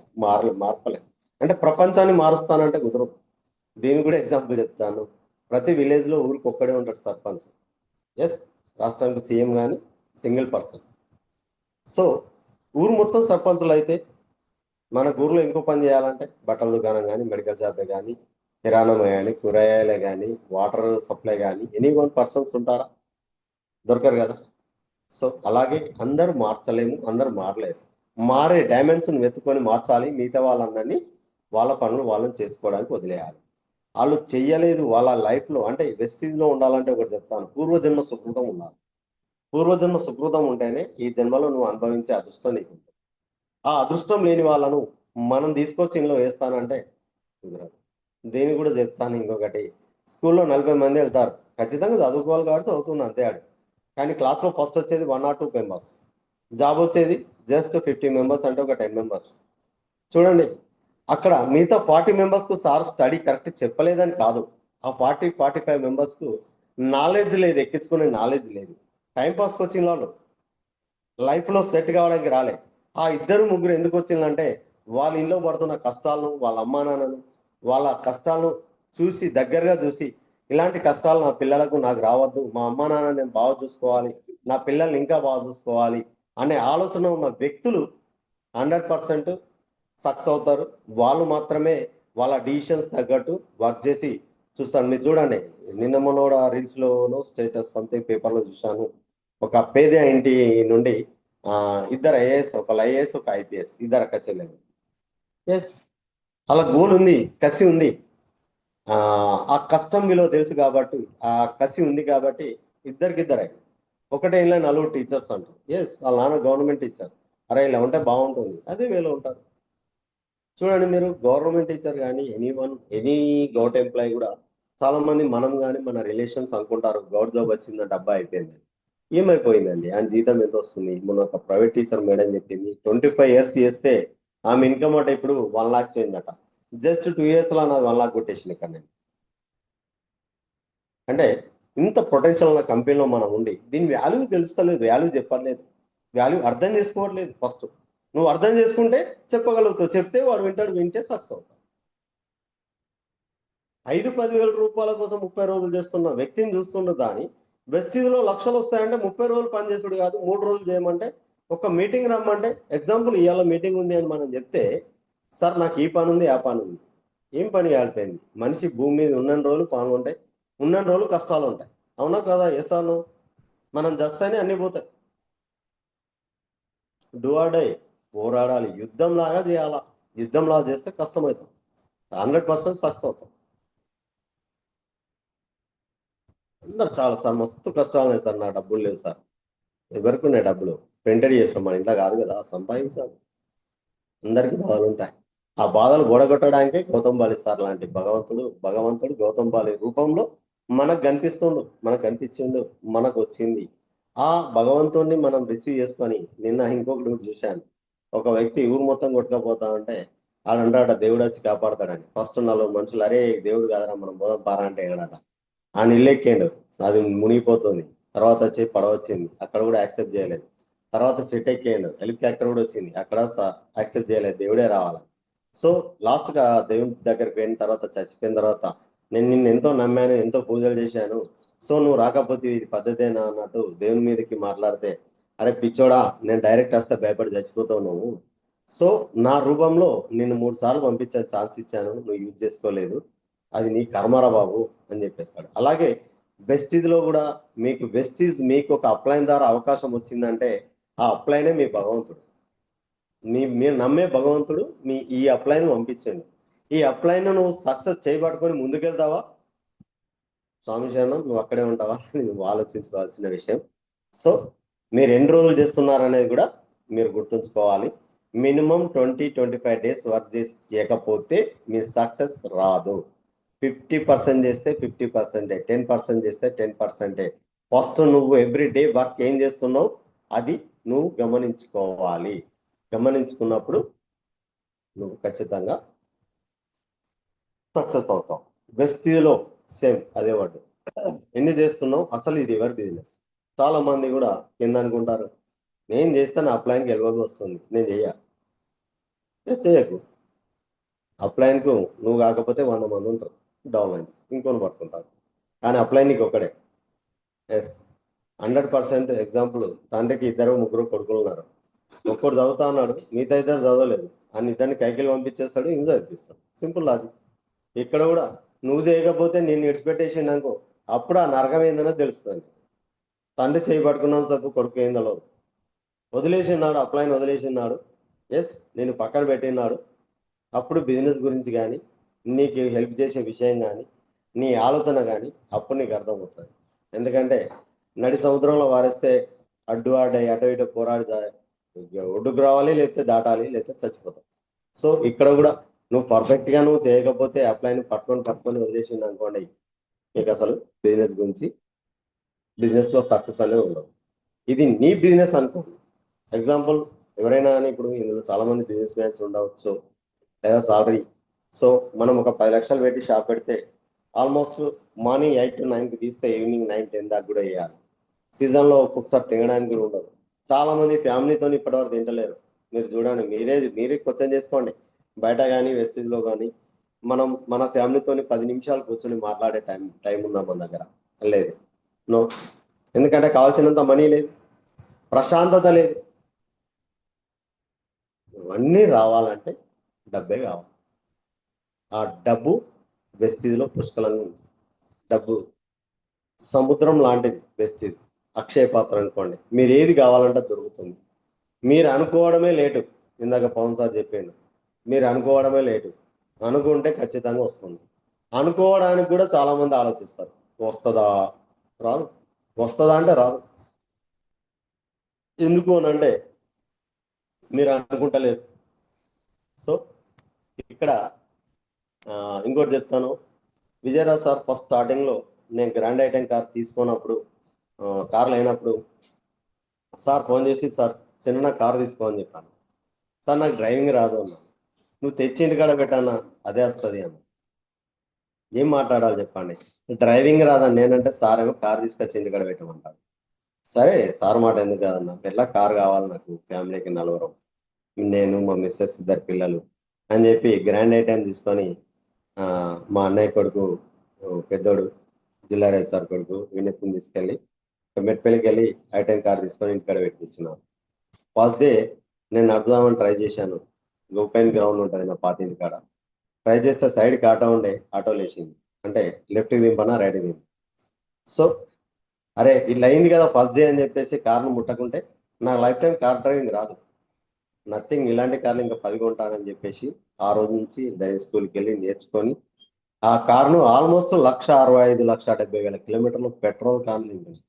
మార్పలేదు అంటే ప్రపంచాన్ని మారుస్తానంటే కుదరదు. దీనికి కూడా ఎగ్జాంపుల్ చెప్తాను. ప్రతి విలేజ్లో ఊరికి ఒక్కడే ఉంటాడు సర్పంచ్. ఎస్, రాష్ట్రానికి సీఎం కానీ సింగిల్ పర్సన్. సో ఊరు మొత్తం సర్పంచులు అయితే మన ఊర్లో ఇంకో పని చేయాలంటే బట్టల దుకాణం కానీ, మెడికల్ షాప్ కానీ, కిరాణం కానీ, కూరగాయలే కానీ, వాటర్ సప్లై కానీ, ఎనీ 1 పర్సన్స్ ఉంటారా? దొరకరు కదా. సో అలాగే అందరూ మార్చలేము, అందరూ మారలేరు. మారే డైమెన్షన్ వెతుకొని మార్చాలి. మిగతా వాళ్ళందరినీ వాళ్ళ పనులు వాళ్ళని చేసుకోవడానికి వదిలేయాలి. వాళ్ళు చెయ్యలేదు వాళ్ళ లైఫ్లో అంటే వెస్టీజ్లో ఉండాలంటే ఒకటి చెప్తాను, పూర్వజన్మ సుకృతం ఉండాలి. పూర్వజన్మ సుకృతం ఉంటేనే ఈ జన్మలో నువ్వు అనుభవించే అదృష్టం నీకు. ఆ అదృష్టం లేని వాళ్ళను మనం తీసుకొచ్చి ఇంట్లో వేస్తానంటే కుదరదు. దేని కూడా చెప్తాను ఇంకొకటి, స్కూల్లో 40 మంది వెళ్తారు, ఖచ్చితంగా చదువుకోవాలి కాబట్టి చదువుతున్నా అంతే ఆడు. కానీ క్లాస్లో ఫస్ట్ వచ్చేది 1 or 2 మెంబర్స్, జాబ్ వచ్చేది జస్ట్ 50 మెంబర్స్ అంటే ఒక 10 మెంబర్స్. చూడండి, అక్కడ మిగతా 40 మెంబర్స్కు సార్ స్టడీ కరెక్ట్ చెప్పలేదని కాదు, ఆ 45 మెంబర్స్కు నాలెడ్జ్ లేదు, ఎక్కించుకునే నాలెడ్జ్ లేదు, టైంపాస్కి వచ్చిన వాళ్ళు లైఫ్లో సెట్ కావడానికి రాలే. ఆ 2-3 ఎందుకు వచ్చిందంటే వాళ్ళ ఇంట్లో పడుతున్న కష్టాలను, వాళ్ళ అమ్మా నాన్నను, వాళ్ళ కష్టాలను దగ్గరగా చూసి ఇలాంటి కష్టాలు నా పిల్లలకు నాకు రావద్దు, మా అమ్మా నాన్న నేను బాగా చూసుకోవాలి, నా పిల్లల్ని ఇంకా బాగా చూసుకోవాలి అనే ఆలోచన ఉన్న వ్యక్తులు 100% సక్సెస్ అవుతారు. వాళ్ళు మాత్రమే వాళ్ళ డిసిషన్స్ తగ్గట్టు వర్క్ చేసి చూస్తాను. మీరు చూడండి, నిన్న మొన్న కూడా రీల్స్లోనూ స్టేటస్ సంథింగ్ పేపర్లో చూశాను, ఒక పేద ఇంటి నుండి ఇద్దరు ఐఏఎస్, ఒకళ్ళు ఐఏఎస్ ఒక ఐపీఎస్, ఇద్దరు అక్క చెల్లెలు. ఎస్, అలా గోల్ ఉంది, కసి ఉంది, ఆ కష్టం విలువ తెలుసు కాబట్టి, ఆ కసి ఉంది కాబట్టి ఇద్దరికిద్దరే. ఒకటే ఇలా 4 టీచర్స్ అంటారు. ఎస్, వాళ్ళ నాన్న గవర్నమెంట్ టీచర్. అరే ఇలా ఉంటే బాగుంటుంది, అదే వేలో ఉంటారు. చూడండి మీరు, గవర్నమెంట్ టీచర్ కానీ ఎనీ గవర్నమెంట్ ఎంప్లాయీ కూడా చాలా మంది మనం కానీ మన రిలేషన్స్ అనుకుంటారు గవర్నమెంట్ జాబ్ వచ్చిందంటే అబ్బాయి అయిపోయింది. ఏమైపోయిందండి, ఆయన జీతం ఎంత వస్తుంది? మొన్న ఒక ప్రైవేట్ టీచర్ మేడం చెప్పింది, 25 ఇయర్స్ చేస్తే ఆమె ఇన్కమ్ అట ఇప్పుడు 1 lakh చేందట. జస్ట్ 2 ఇయర్స్లో నాది 1 lakh కొట్టేసింది ఇక్కడ నేను. అంటే ఇంత పొటెన్షియల్ ఉన్న కంపెనీలో మనం ఉండి దీని వాల్యూ తెలుస్తలేదు, వాల్యూ చెప్పట్లేదు, వాల్యూ అర్థం చేసుకోవట్లేదు. ఫస్ట్ నువ్వు అర్థం చేసుకుంటే చెప్పగలుగుతావు, చెప్తే వాడు వింటాడు, వింటే సక్సెస్ అవుతావు. 5-10 వేల రూపాయల కోసం 30 రోజులు చేస్తున్న వ్యక్తిని చూస్తుండే దాని వెస్టీజ్లో లక్షలు వస్తాయంటే 30 రోజులు పని చేసుడు కాదు, 3 రోజులు చేయమంటే, ఒక మీటింగ్ రమ్మంటే, ఎగ్జాంపుల్ ఇవాళ మీటింగ్ ఉంది అని మనం చెప్తే సార్ నాకు ఈ పని ఉంది ఆ పని ఉంది. ఏం పని కాలిపోయింది? మనిషి భూమి మీద ఉన్న రోజులు పనులు ఉంటాయి, ఉన్న రోజులు కష్టాలు ఉంటాయి. అవునా కదా? ఎసాను మనం జస్తేనే అన్ని పోతాయి. డూ ఆర్ డై, పోరాడాలి, యుద్ధం లాగా చేయాలా. యుద్ధం లాగా చేస్తే కష్టమవుతాం, 100% సక్సెస్ అవుతాం. అందరు చాలా సార్ మస్తు కష్టాలు ఉన్నాయి సార్, నా డబ్బులు లేవు సార్. ఎవరికి ఉన్నాయి డబ్బులు? ప్రింటెడ్ చేస్తాం, మన ఇంట్లో కాదు కదా సంపాదించాలి. అందరికీ బాధలు ఉంటాయి. ఆ బాధలు గొడగొట్టడానికే గౌతమ్ బాలి సార్ లాంటి భగవంతుడు గౌతమ్ బాలి రూపంలో మనకు కనిపిస్తుండు, మనకు కనిపించిండు, మనకు వచ్చింది. ఆ భగవంతుడిని మనం రిసీవ్ చేసుకొని, నిన్న ఇంకొకటి చూశాను. ఒక వ్యక్తి ఊరు మొత్తం కొట్టుకపోతా ఉంటే ఆడంటాడ దేవుడు వచ్చి కాపాడతాడని. ఫస్ట్ 4 మనుషులు అరే దేవుడు కాదరా మనం పోదాం పారా అంటే ఏడాట. ఆ నీళ్ళు ఎక్కిండు, అది మునిగిపోతుంది. తర్వాత వచ్చి పడవ వచ్చింది, అక్కడ కూడా యాక్సెప్ట్ చేయలేదు. తర్వాత సెట్ ఎక్కిండు, హెలికాప్టర్ కూడా వచ్చింది, అక్కడ యాక్సెప్ట్ చేయలేదు, దేవుడే రావాలి. సో లాస్ట్గా దేవుని దగ్గరికి పోయిన తర్వాత, చచ్చిపోయిన తర్వాత, నేను నిన్ను ఎంతో నమ్మాను, ఎంతో పూజలు చేశాను, సో నువ్వు రాకపోతే ఇది పద్ధతేనా అన్నట్టు దేవుని మీదకి మాట్లాడితే, అరే పిచ్చోడా, నేను డైరెక్ట్ వస్తే భయపడి చచ్చిపోతావు నువ్వు. సో నా రూపంలో నిన్ను 3 సార్లు పంపించే ఛాన్స్ ఇచ్చాను, నువ్వు యూజ్ చేసుకోలేదు, అది నీ కర్మరా బాబు అని చెప్పేస్తాడు. అలాగే వెస్టీజ్లో కూడా మీకు ఒక అప్లైన్ ద్వారా అవకాశం వచ్చిందంటే, ఆ అప్లైనే మీ భగవంతుడు. మీరు నమ్మే భగవంతుడు ఈ అప్లైన్ పంపించండి. ఈ అప్లైన్ నువ్వు సక్సెస్ చేయబట్టుకొని ముందుకెళ్తావా? స్వామి శరణం, నువ్వు అక్కడే ఉంటావా? నువ్వు ఆలోచించుకోవాల్సిన విషయం. సో మీరు ఎన్ని రోజులు చేస్తున్నారు అనేది కూడా మీరు గుర్తుంచుకోవాలి. మినిమం 20-25 డేస్ వర్క్ చేయకపోతే మీ సక్సెస్ రాదు. 50% చేస్తే 50%, 10% చేస్తే 10%. ఫస్ట్ నువ్వు ఎవ్రీ డే వర్క్ ఏం చేస్తున్నావు అది నువ్వు గమనించుకోవాలి. గమనించుకున్నప్పుడు నువ్వు ఖచ్చితంగా సక్సెస్ అవుతావు. వెస్టీజ్లో సేమ్ అదే వర్డ్. ఎన్ని చేస్తున్నావు, అసలు ఇది ఎవరి బిజినెస్? చాలా మంది కూడా కింద అనుకుంటారు, నేను చేస్తాను అప్లైన్కి వెళ్ళవలసి వస్తుంది, నేను చేయకు. అప్లైన్కు నువ్వు కాకపోతే 100 మంది ఉంటారు డౌన్ లైన్స్, ఇంకొని పట్టుకుంటారు. కానీ అప్లైన్ నీకు ఒకడే. ఎస్, 100%. ఎగ్జాంపుల్, తండ్రికి 2-3 కొడుకులు ఉన్నారు, ఒక్కడు చదువుతా అన్నాడు, మిగతా 2 చదవలేదు, అని ఇద్దరిని కైకిలు పంపించేస్తాడు, ఇంక చదివిస్తాడు. Simple logic. ఇక్కడ కూడా నువ్వు చేయకపోతే నేను విడిచిపెట్టేసిండు అనుకో, అప్పుడు ఆ నరకం ఏందనో తెలుస్తుంది. తండ్రి చేయబట్టుకున్నాను సబ్బు కొడుకు ఏం తెలియదు, వదిలేసినాడు, అప్లైన్ వదిలేసినాడు, ఎస్ నేను పక్కన పెట్టినాడు. అప్పుడు బిజినెస్ గురించి కానీ, నీకు హెల్ప్ చేసే విషయం కానీ, నీ ఆలోచన కానీ అప్పుడు నీకు అర్థమవుతుంది. ఎందుకంటే నడి సముద్రంలో వారేస్తే అడ్డు ఆడాయి, అటు ఇటు పోరాడి ఒడ్డుకు రావాలి, లేకపోతే దాటాలి, లేకపోతే చచ్చిపోతావు. సో ఇక్కడ కూడా నువ్వు పర్ఫెక్ట్గా నువ్వు చేయకపోతే అప్లైన్ పట్టుకొని వదిలేసింది అనుకోండి, నీకు అసలు బిజినెస్లో సక్సెస్ అనేది ఉండదు. ఇది నీ బిజినెస్ అనుకోండి. ఎగ్జాంపుల్, ఎవరైనా కానీ ఇప్పుడు ఇందులో చాలా మంది బిజినెస్ మ్యాన్స్ ఉండవచ్చు, లేదా సాలరీ. సో మనం ఒక 10 లక్షలు పెట్టి షాప్ పెడితే ఆల్మోస్ట్ మార్నింగ్ 8 to 9కి తీస్తే ఈవినింగ్ 9-10 దాకా కూడా వేయాలి. సీజన్లో ఒక్కొక్కసారి తినడానికి కూడా ఉండదు. చాలా మంది ఫ్యామిలీతో ఇప్పటివరకు తింటలేరు. మీరు చూడండి, మీరే క్వశ్చన్ చేసుకోండి. బయట కానీ వెస్టీజ్లో కానీ మన ఫ్యామిలీతో 10 నిమిషాలు కూర్చొని మాట్లాడే టైం ఉందా మన దగ్గర? లేదు, నో. ఎందుకంటే కావాల్సినంత మనీ లేదు, ప్రశాంతత లేదు. ఇవన్నీ రావాలంటే డబ్బే కావాలి. ఆ డబ్బు వెస్టీజ్లో పుష్కలంగా ఉంది. డబ్బు సముద్రం లాంటిది వెస్టీజ్, అక్షయ పాత్ర అనుకోండి. మీరు ఏది కావాలంటే దొరుకుతుంది. మీరు అనుకోవడమే లేటు. ఇందాక పవన్ సార్ చెప్పిండు, మీరు అనుకోవడమే లేటు. అనుకుంటే ఖచ్చితంగా వస్తుంది. అనుకోవడానికి కూడా చాలా మంది ఆలోచిస్తారు, వస్తుందా? రాదు. వస్తుందా అంటే రాదు. ఎందుకు అనంటే మీరు అనుకుంటలేరు. సో ఇక్కడ ఇంకోటి చెప్తాను. విజయరాజ్ సార్ ఫస్ట్ స్టార్టింగ్లో నేను గ్రాండ్ ఐటెం కార్ తీసుకున్నప్పుడు, కార్లు అయినప్పుడు సార్ ఫోన్ చేసి, సార్ చిన్న కార్ తీసుకో అని చెప్పాను. సార్ నాకు డ్రైవింగ్ రాదు అన్నా. నువ్వు తెచ్చి ఇంటికాడ పెట్టానా, అదే వస్తుంది అన్న. ఏం మాట్లాడాలి చెప్పండి? డ్రైవింగ్ రాదని నేనంటే, సార్ ఏమో కార్ తీసుకొచ్చి ఇంటికాడ పెట్టమంటాడు. సరే సార్ మాట ఎందుకు కాదన్నా, పెళ్ళ కార్ కావాలి నాకు, ఫ్యామిలీకి 4, నేను మా మిస్సెస్ 2 పిల్లలు అని చెప్పి గ్రాండ్ ఐటెం తీసుకొని, మా అన్నయ్య కొడుకు పెద్దోడు జిల్లారెడ్డి సార్ కొడుకు వినీత్ని తీసుకెళ్ళి మెట్పల్లికి వెళ్ళి ఐటెం కార్ తీసుకొని ఇంటికాడ పెట్టిస్తున్నాను. ఫస్ట్ డే నేను నడుపుదామని ట్రై చేశాను, ఓపెన్ గ్రౌండ్ ఉంటుంది నా పాతింటి కాడ. ట్రై చేస్తే సైడ్కి ఆటో ఉండే, ఆటోలో వేసింది. అంటే లెఫ్ట్కి దింపనా రైట్కి దింప. సో అరే ఇట్లా అయింది కదా ఫస్ట్ డే అని చెప్పేసి కార్ను ముట్టకుంటే నాకు లైఫ్ టైం కార్ డ్రైవింగ్ రాదు. నథింగ్, ఇలాంటి కార్లు ఇంకా 10 కొంటానని చెప్పేసి ఆ రోజు నుంచి డ్రైవింగ్ స్కూల్కి వెళ్ళి నేర్చుకొని ఆ కార్ను ఆల్మోస్ట్ 1,65,000 1,70,000 కిలోమీటర్లు పెట్రోల్ కార్లు దింపాను.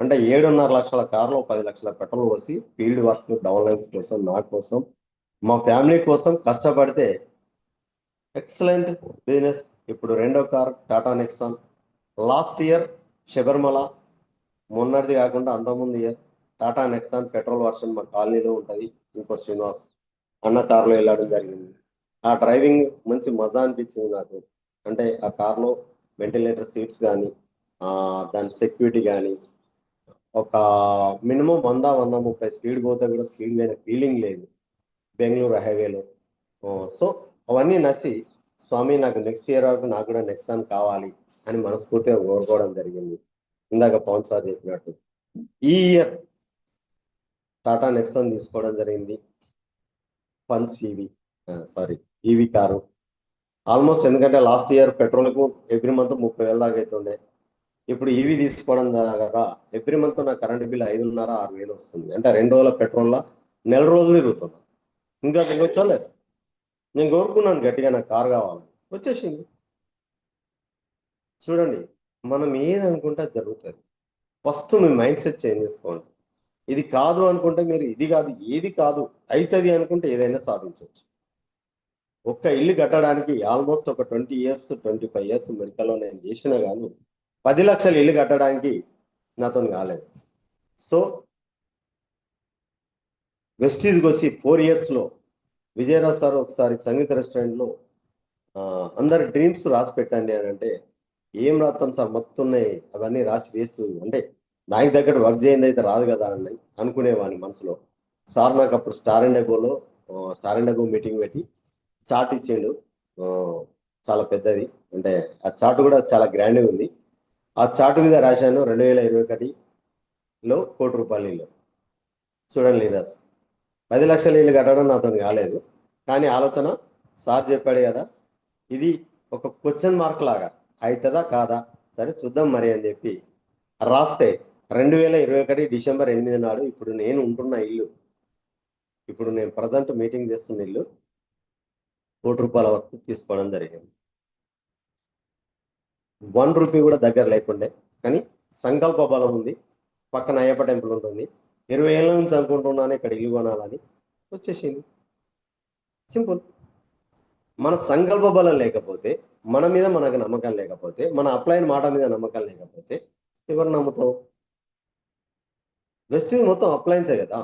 అంటే 7.5 లక్షల కార్లో 10 లక్షల పెట్రోల్ పోసి ఫీల్డ్ వర్క్ డౌన్ లైన్స్ కోసం, నా కోసం, మా ఫ్యామిలీ కోసం కష్టపడితే ఎక్సలెంట్ బిజినెస్. ఇప్పుడు రెండో car Tata Nexon. Last year Sabarimala, మొన్నటిది కాకుండా అంతకుముందు year Tata Nexon petrol version మా కాలనీలో ఉంటుంది. ఇంకో శ్రీనివాస్ అన్న కార్లో వెళ్ళడం జరిగింది. ఆ డ్రైవింగ్ మంచి మజా అనిపించింది నాకు. అంటే ఆ కార్లో వెంటిలేటర్ సీట్స్ కానీ, దాని సెక్యూరిటీ కానీ, ఒక మినిమం 100-130 స్పీడ్ పోతే కూడా స్పీడ్ మీద ఫీలింగ్ లేదు బెంగళూరు హైవేలో. సో అవన్నీ నచ్చి స్వామి నాకు నెక్స్ట్ ఇయర్ వరకు నాకు కూడా నెక్సాన్ కావాలి అని మనస్ఫూర్తిగా కోరుకోవడం జరిగింది. ఇందాక పవన్ సార్ చెప్పినట్టు ఈ ఇయర్ టాటా నెక్సాన్ తీసుకోవడం జరిగింది. Punch EV, sorry EV car. Almost ఎందుకంటే లాస్ట్ ఇయర్ పెట్రోల్కు ఎవ్రీ మంత్ 30,000 దాకా అవుతుండే. ఇప్పుడు ఈవీ తీసుకోవడం ద్వారా ఎవ్రీ మంత్ నా కరెంట్ బిల్ 5,500-6,000 వస్తుంది. అంటే 2 రోజుల పెట్రోల్లో నెల రోజులు తిరుగుతున్నా. ఇంకా వచ్చలేదు. నేను కోరుకున్నాను గట్టిగా నాకు కారు కావాలి, వచ్చేసింది. చూడండి, మనం ఏది అనుకుంటే జరుగుతుంది. ఫస్ట్ మీ మైండ్ సెట్ చేంజ్ చేసుకోండి. ఇది కాదు అనుకుంటే మీరు ఇది కాదు, ఏది కాదు అవుతుంది అనుకుంటే ఏదైనా సాధించవచ్చు. ఒక్క ఇల్లు కట్టడానికి ఆల్మోస్ట్ ఒక 20 ఇయర్స్ 25 ఇయర్స్ మెడికల్లో నేను చేసినా కానీ 10 లక్షల ఇల్లు కట్టడానికి నాతో కాలేదు. సో వెస్టీజ్కి వచ్చి 4 ఇయర్స్లో విజయరాజ్ సార్ ఒకసారి సంగీత రెస్టారెంట్లో అందరి డ్రీమ్స్ రాసి పెట్టండి అని అంటే, ఏం రాస్తాం సార్ మొత్తం ఉన్నాయి అవన్నీ రాసి వేస్ట్, అంటే దానికి దగ్గర వర్క్ చేయండి అయితే రాదు కదా అని అనుకునేవాడిని మనసులో. సార్ నాకు అప్పుడు స్టార్ అండ్ అగో మీటింగ్ పెట్టి చార్ట్ ఇచ్చిండు. చాలా పెద్దది, అంటే ఆ చార్ట్ కూడా చాలా గ్రాండ్గా ఉంది. ఆ చార్ట్ మీద రాశాను 2021లో ₹1,00,00,000 ఇల్లు. చూడండి లీడర్స్, 10 లక్షల ఇల్లు కట్టడం నాతో కాలేదు, కానీ ఆలోచన సార్ చెప్పాడు కదా, ఇది ఒక క్వశ్చన్ మార్క్ లాగా అవుతుందా కాదా, సరే చూద్దాం మరి అని చెప్పి రాస్తే 2021 డిసెంబర్ 8 నాడు ఇప్పుడు నేను ఉంటున్న ఇల్లు, ఇప్పుడు నేను ప్రజెంట్ మీటింగ్ చేస్తున్న ఇల్లు ₹1,00,00,000 వరకు తీసుకోవడం జరిగింది. ₹1 కూడా దగ్గర లేకుండే, కానీ సంకల్ప బలం ఉంది. పక్కన అయ్యప్ప టెంపుల్ ఉంటుంది. 20 ఏళ్ళ నుంచి అనుకుంటున్నాను ఇక్కడ ఇల్లు కొనాలని, వచ్చేసింది. సింపుల్. మన సంకల్ప బలం లేకపోతే, మన మీద మనకు నమ్మకం లేకపోతే, మన అప్లైన్ మాట మీద నమ్మకం లేకపోతే ఎవరు నమ్ముతావు? వెస్టింగ్ మొత్తం అప్లైన్సే కదా.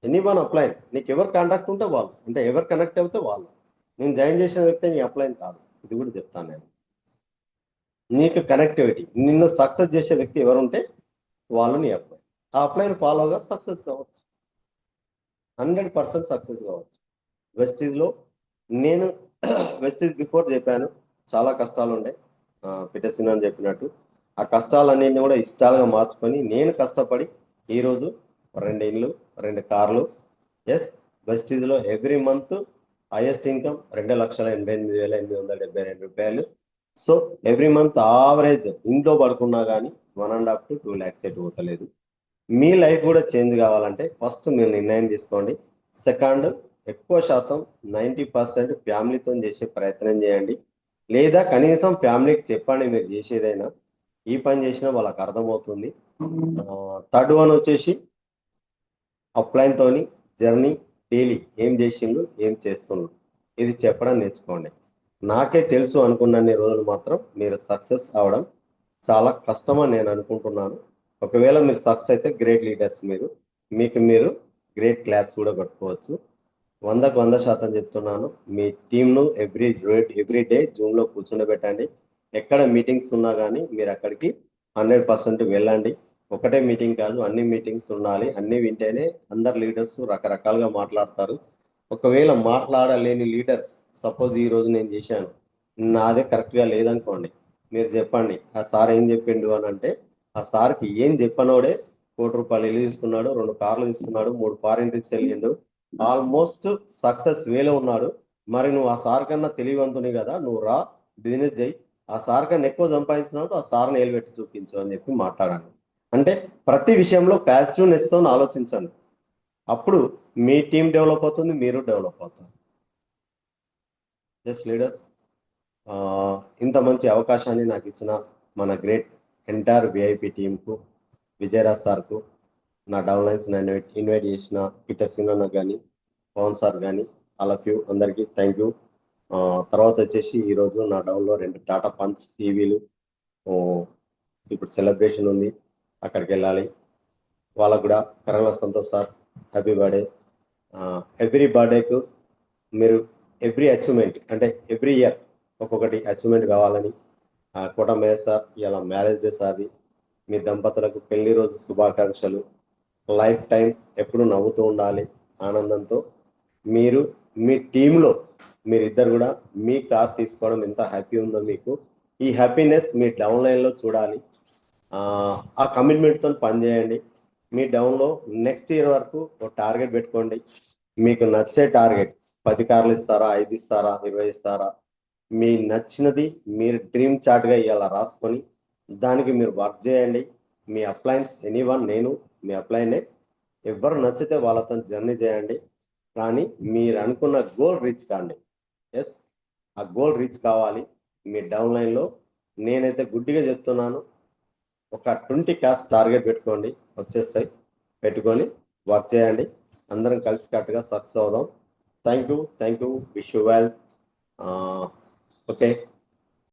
ఎనీ వన్ అప్లైన్, నీకు ఎవరు కాంటాక్ట్ ఉంటే వాళ్ళు, అంటే ఎవరు కనెక్ట్ అవుతే వాళ్ళు. నేను జాయిన్ చేసిన వ్యక్తి నీ అప్లైన్ కాదు, ఇది కూడా చెప్తాను నేను. నీకు కనెక్టివిటీ, నిన్ను సక్సెస్ చేసే వ్యక్తి ఎవరుంటే వాళ్ళు నీ అప్లైన్. ఆ అప్లైన్ ఫాలోగా సక్సెస్ కావచ్చు, 100% సక్సెస్ కావచ్చు. వెస్టీజ్లో నేను వెస్టీజ్ బిఫోర్ చెప్పాను, చాలా కష్టాలు ఉండే, పిటసిన్ అని చెప్పినట్టు ఆ కష్టాలన్నింటినీ కూడా ఇష్టాలుగా మార్చుకొని నేను కష్టపడి ఈరోజు 2 ఇళ్ళు 2 కార్లు. ఎస్, వెస్టీజ్లో every month highest income ₹2,88,872. So every month average ఇంట్లో పడుకున్నా కానీ 1.5 to 2 lakhs ఎటు పోతలేదు. మీ లైఫ్ కూడా చేంజ్ కావాలంటే ఫస్ట్ మీరు నిర్ణయం తీసుకోండి. సెకండ్, ఎక్కువ శాతం 90% ఫ్యామిలీతో చేసే ప్రయత్నం చేయండి, లేదా కనీసం ఫ్యామిలీకి చెప్పండి మీరు చేసేదైనా, ఈ పని చేసినా వాళ్ళకి అర్థమవుతుంది. థర్డ్ వన్ వచ్చేసి అప్లైన్తోని జర్నీ, డైలీ ఏం చేసిండు ఏం చేస్తుండ్రు ఇది చెప్పడం నేర్చుకోండి. నాకే తెలుసు అనుకున్నన్ని రోజులు మాత్రం మీరు సక్సెస్ అవడం చాలా కష్టమని నేను అనుకుంటున్నాను. ఒకవేళ మీరు సక్సెస్ అయితే గ్రేట్ లీడర్స్, మీరు గ్రేట్ క్లాప్స్ కూడా పట్టుకోవచ్చు. 100% చెప్తున్నాను. మీ టీంను ఎవ్రీ డే జూమ్లో కూర్చుండబెట్టండి. ఎక్కడ మీటింగ్స్ ఉన్నా కానీ మీరు అక్కడికి 100% వెళ్ళండి. ఒకటే మీటింగ్ కాదు, అన్ని మీటింగ్స్ ఉండాలి. అన్ని వింటేనే అందరు లీడర్స్ రకరకాలుగా మాట్లాడతారు. ఒకవేళ మాట్లాడలేని లీడర్స్, సపోజ్ ఈరోజు నేను చేశాను, నాదే కరెక్ట్గా లేదనుకోండి, మీరు చెప్పండి ఆ సార్ ఏం చెప్పిండు అని అంటే, ఆ సార్కి ఏం చెప్పనోడే ₹1,00,00,000 ఇల్లు తీసుకున్నాడు, 2 కార్లు తీసుకున్నాడు, 3 ఫారిన్ ట్రిప్స్ వెళ్ళిండు, ఆల్మోస్ట్ సక్సెస్ వేలో ఉన్నాడు. మరి నువ్వు ఆ సార్ కన్నా తెలివివంతుని కదా, నువ్వు రా బిజినెస్ చేయి, ఆ సార్ కన్నా ఎక్కువ సంపాదించినప్పుడు ఆ సార్ని నిలబెట్టి చూపించు అని చెప్పి మాట్లాడాను. అంటే ప్రతి విషయంలో పాజిటివ్నెస్తో ఆలోచించండి. అప్పుడు మీ టీం డెవలప్ అవుతుంది, మీరు డెవలప్ అవుతారు. జస్ట్ లీడర్స్, ఇంత మంచి అవకాశాన్ని నాకు ఇచ్చిన మన గ్రేట్ ఎంటైర్ విఐపి టీంకు, విజయరాజ్ సార్కు, నా డౌన్లైన్స్ నన్ను ఇన్వైట్ చేసిన పీటర్ సింగ్ కానీ, పవన్ సార్ కానీ, ఆల్ ఆఫ్ యూ అందరికీ థ్యాంక్ యూ. తర్వాత వచ్చేసి ఈరోజు నా డౌన్లో 2 టాటా పంచ్ టీవీలు, ఇప్పుడు సెలబ్రేషన్ ఉంది, అక్కడికి వెళ్ళాలి. వాళ్ళకు కూడా కరగల Santosh sir happy birthday. Every బర్త్డేకు మీరు ఎవ్రీ అచీవ్మెంట్ అంటే ఎవ్రీ ఇయర్ ఒక్కొక్కటి అచీవ్మెంట్ కావాలని కోటమయ్య సార్ ఇలా మ్యారేజ్ డే సార్ది, మీ దంపతులకు పెళ్లి రోజు శుభాకాంక్షలు. లైఫ్ టైం ఎప్పుడు నవ్వుతూ ఉండాలి ఆనందంతో. మీరు మీ టీంలో మీరిద్దరు కూడా మీ కార్ తీసుకోవడం ఎంత హ్యాపీ ఉందో మీకు, ఈ హ్యాపీనెస్ మీ డౌన్లైన్లో చూడాలి. ఆ కమిట్మెంట్తో పనిచేయండి. మీ డౌన్లో నెక్స్ట్ ఇయర్ వరకు ఒక టార్గెట్ పెట్టుకోండి. మీకు నచ్చే టార్గెట్ 10 కార్లు ఇస్తారా, 5 ఇస్తారా, 20 ఇస్తారా, మీ నచ్చినది మీరు డ్రీమ్ చార్ట్గా ఇవాళ రాసుకొని దానికి మీరు వర్క్ చేయండి. మీ అప్లయన్స్ ఎనీవన్, నేను మీ అప్లైనే, ఎవరు నచ్చితే వాళ్ళతో జర్నీ చేయండి. కానీ మీరు అనుకున్న గోల్ రీచ్ కాండి. ఎస్, ఆ గోల్ రీచ్ కావాలి. మీ డౌన్లైన్లో నేనైతే గుడ్డిగా చెప్తున్నాను, ఒక 20 క్యాష్ టార్గెట్ పెట్టుకోండి, వచ్చేస్తాయి. పెట్టుకొని వర్క్ చేయండి. అందరం కలిసి కట్టుగా సక్సెస్ అవుదాం. Thank you, wish you well. Okay.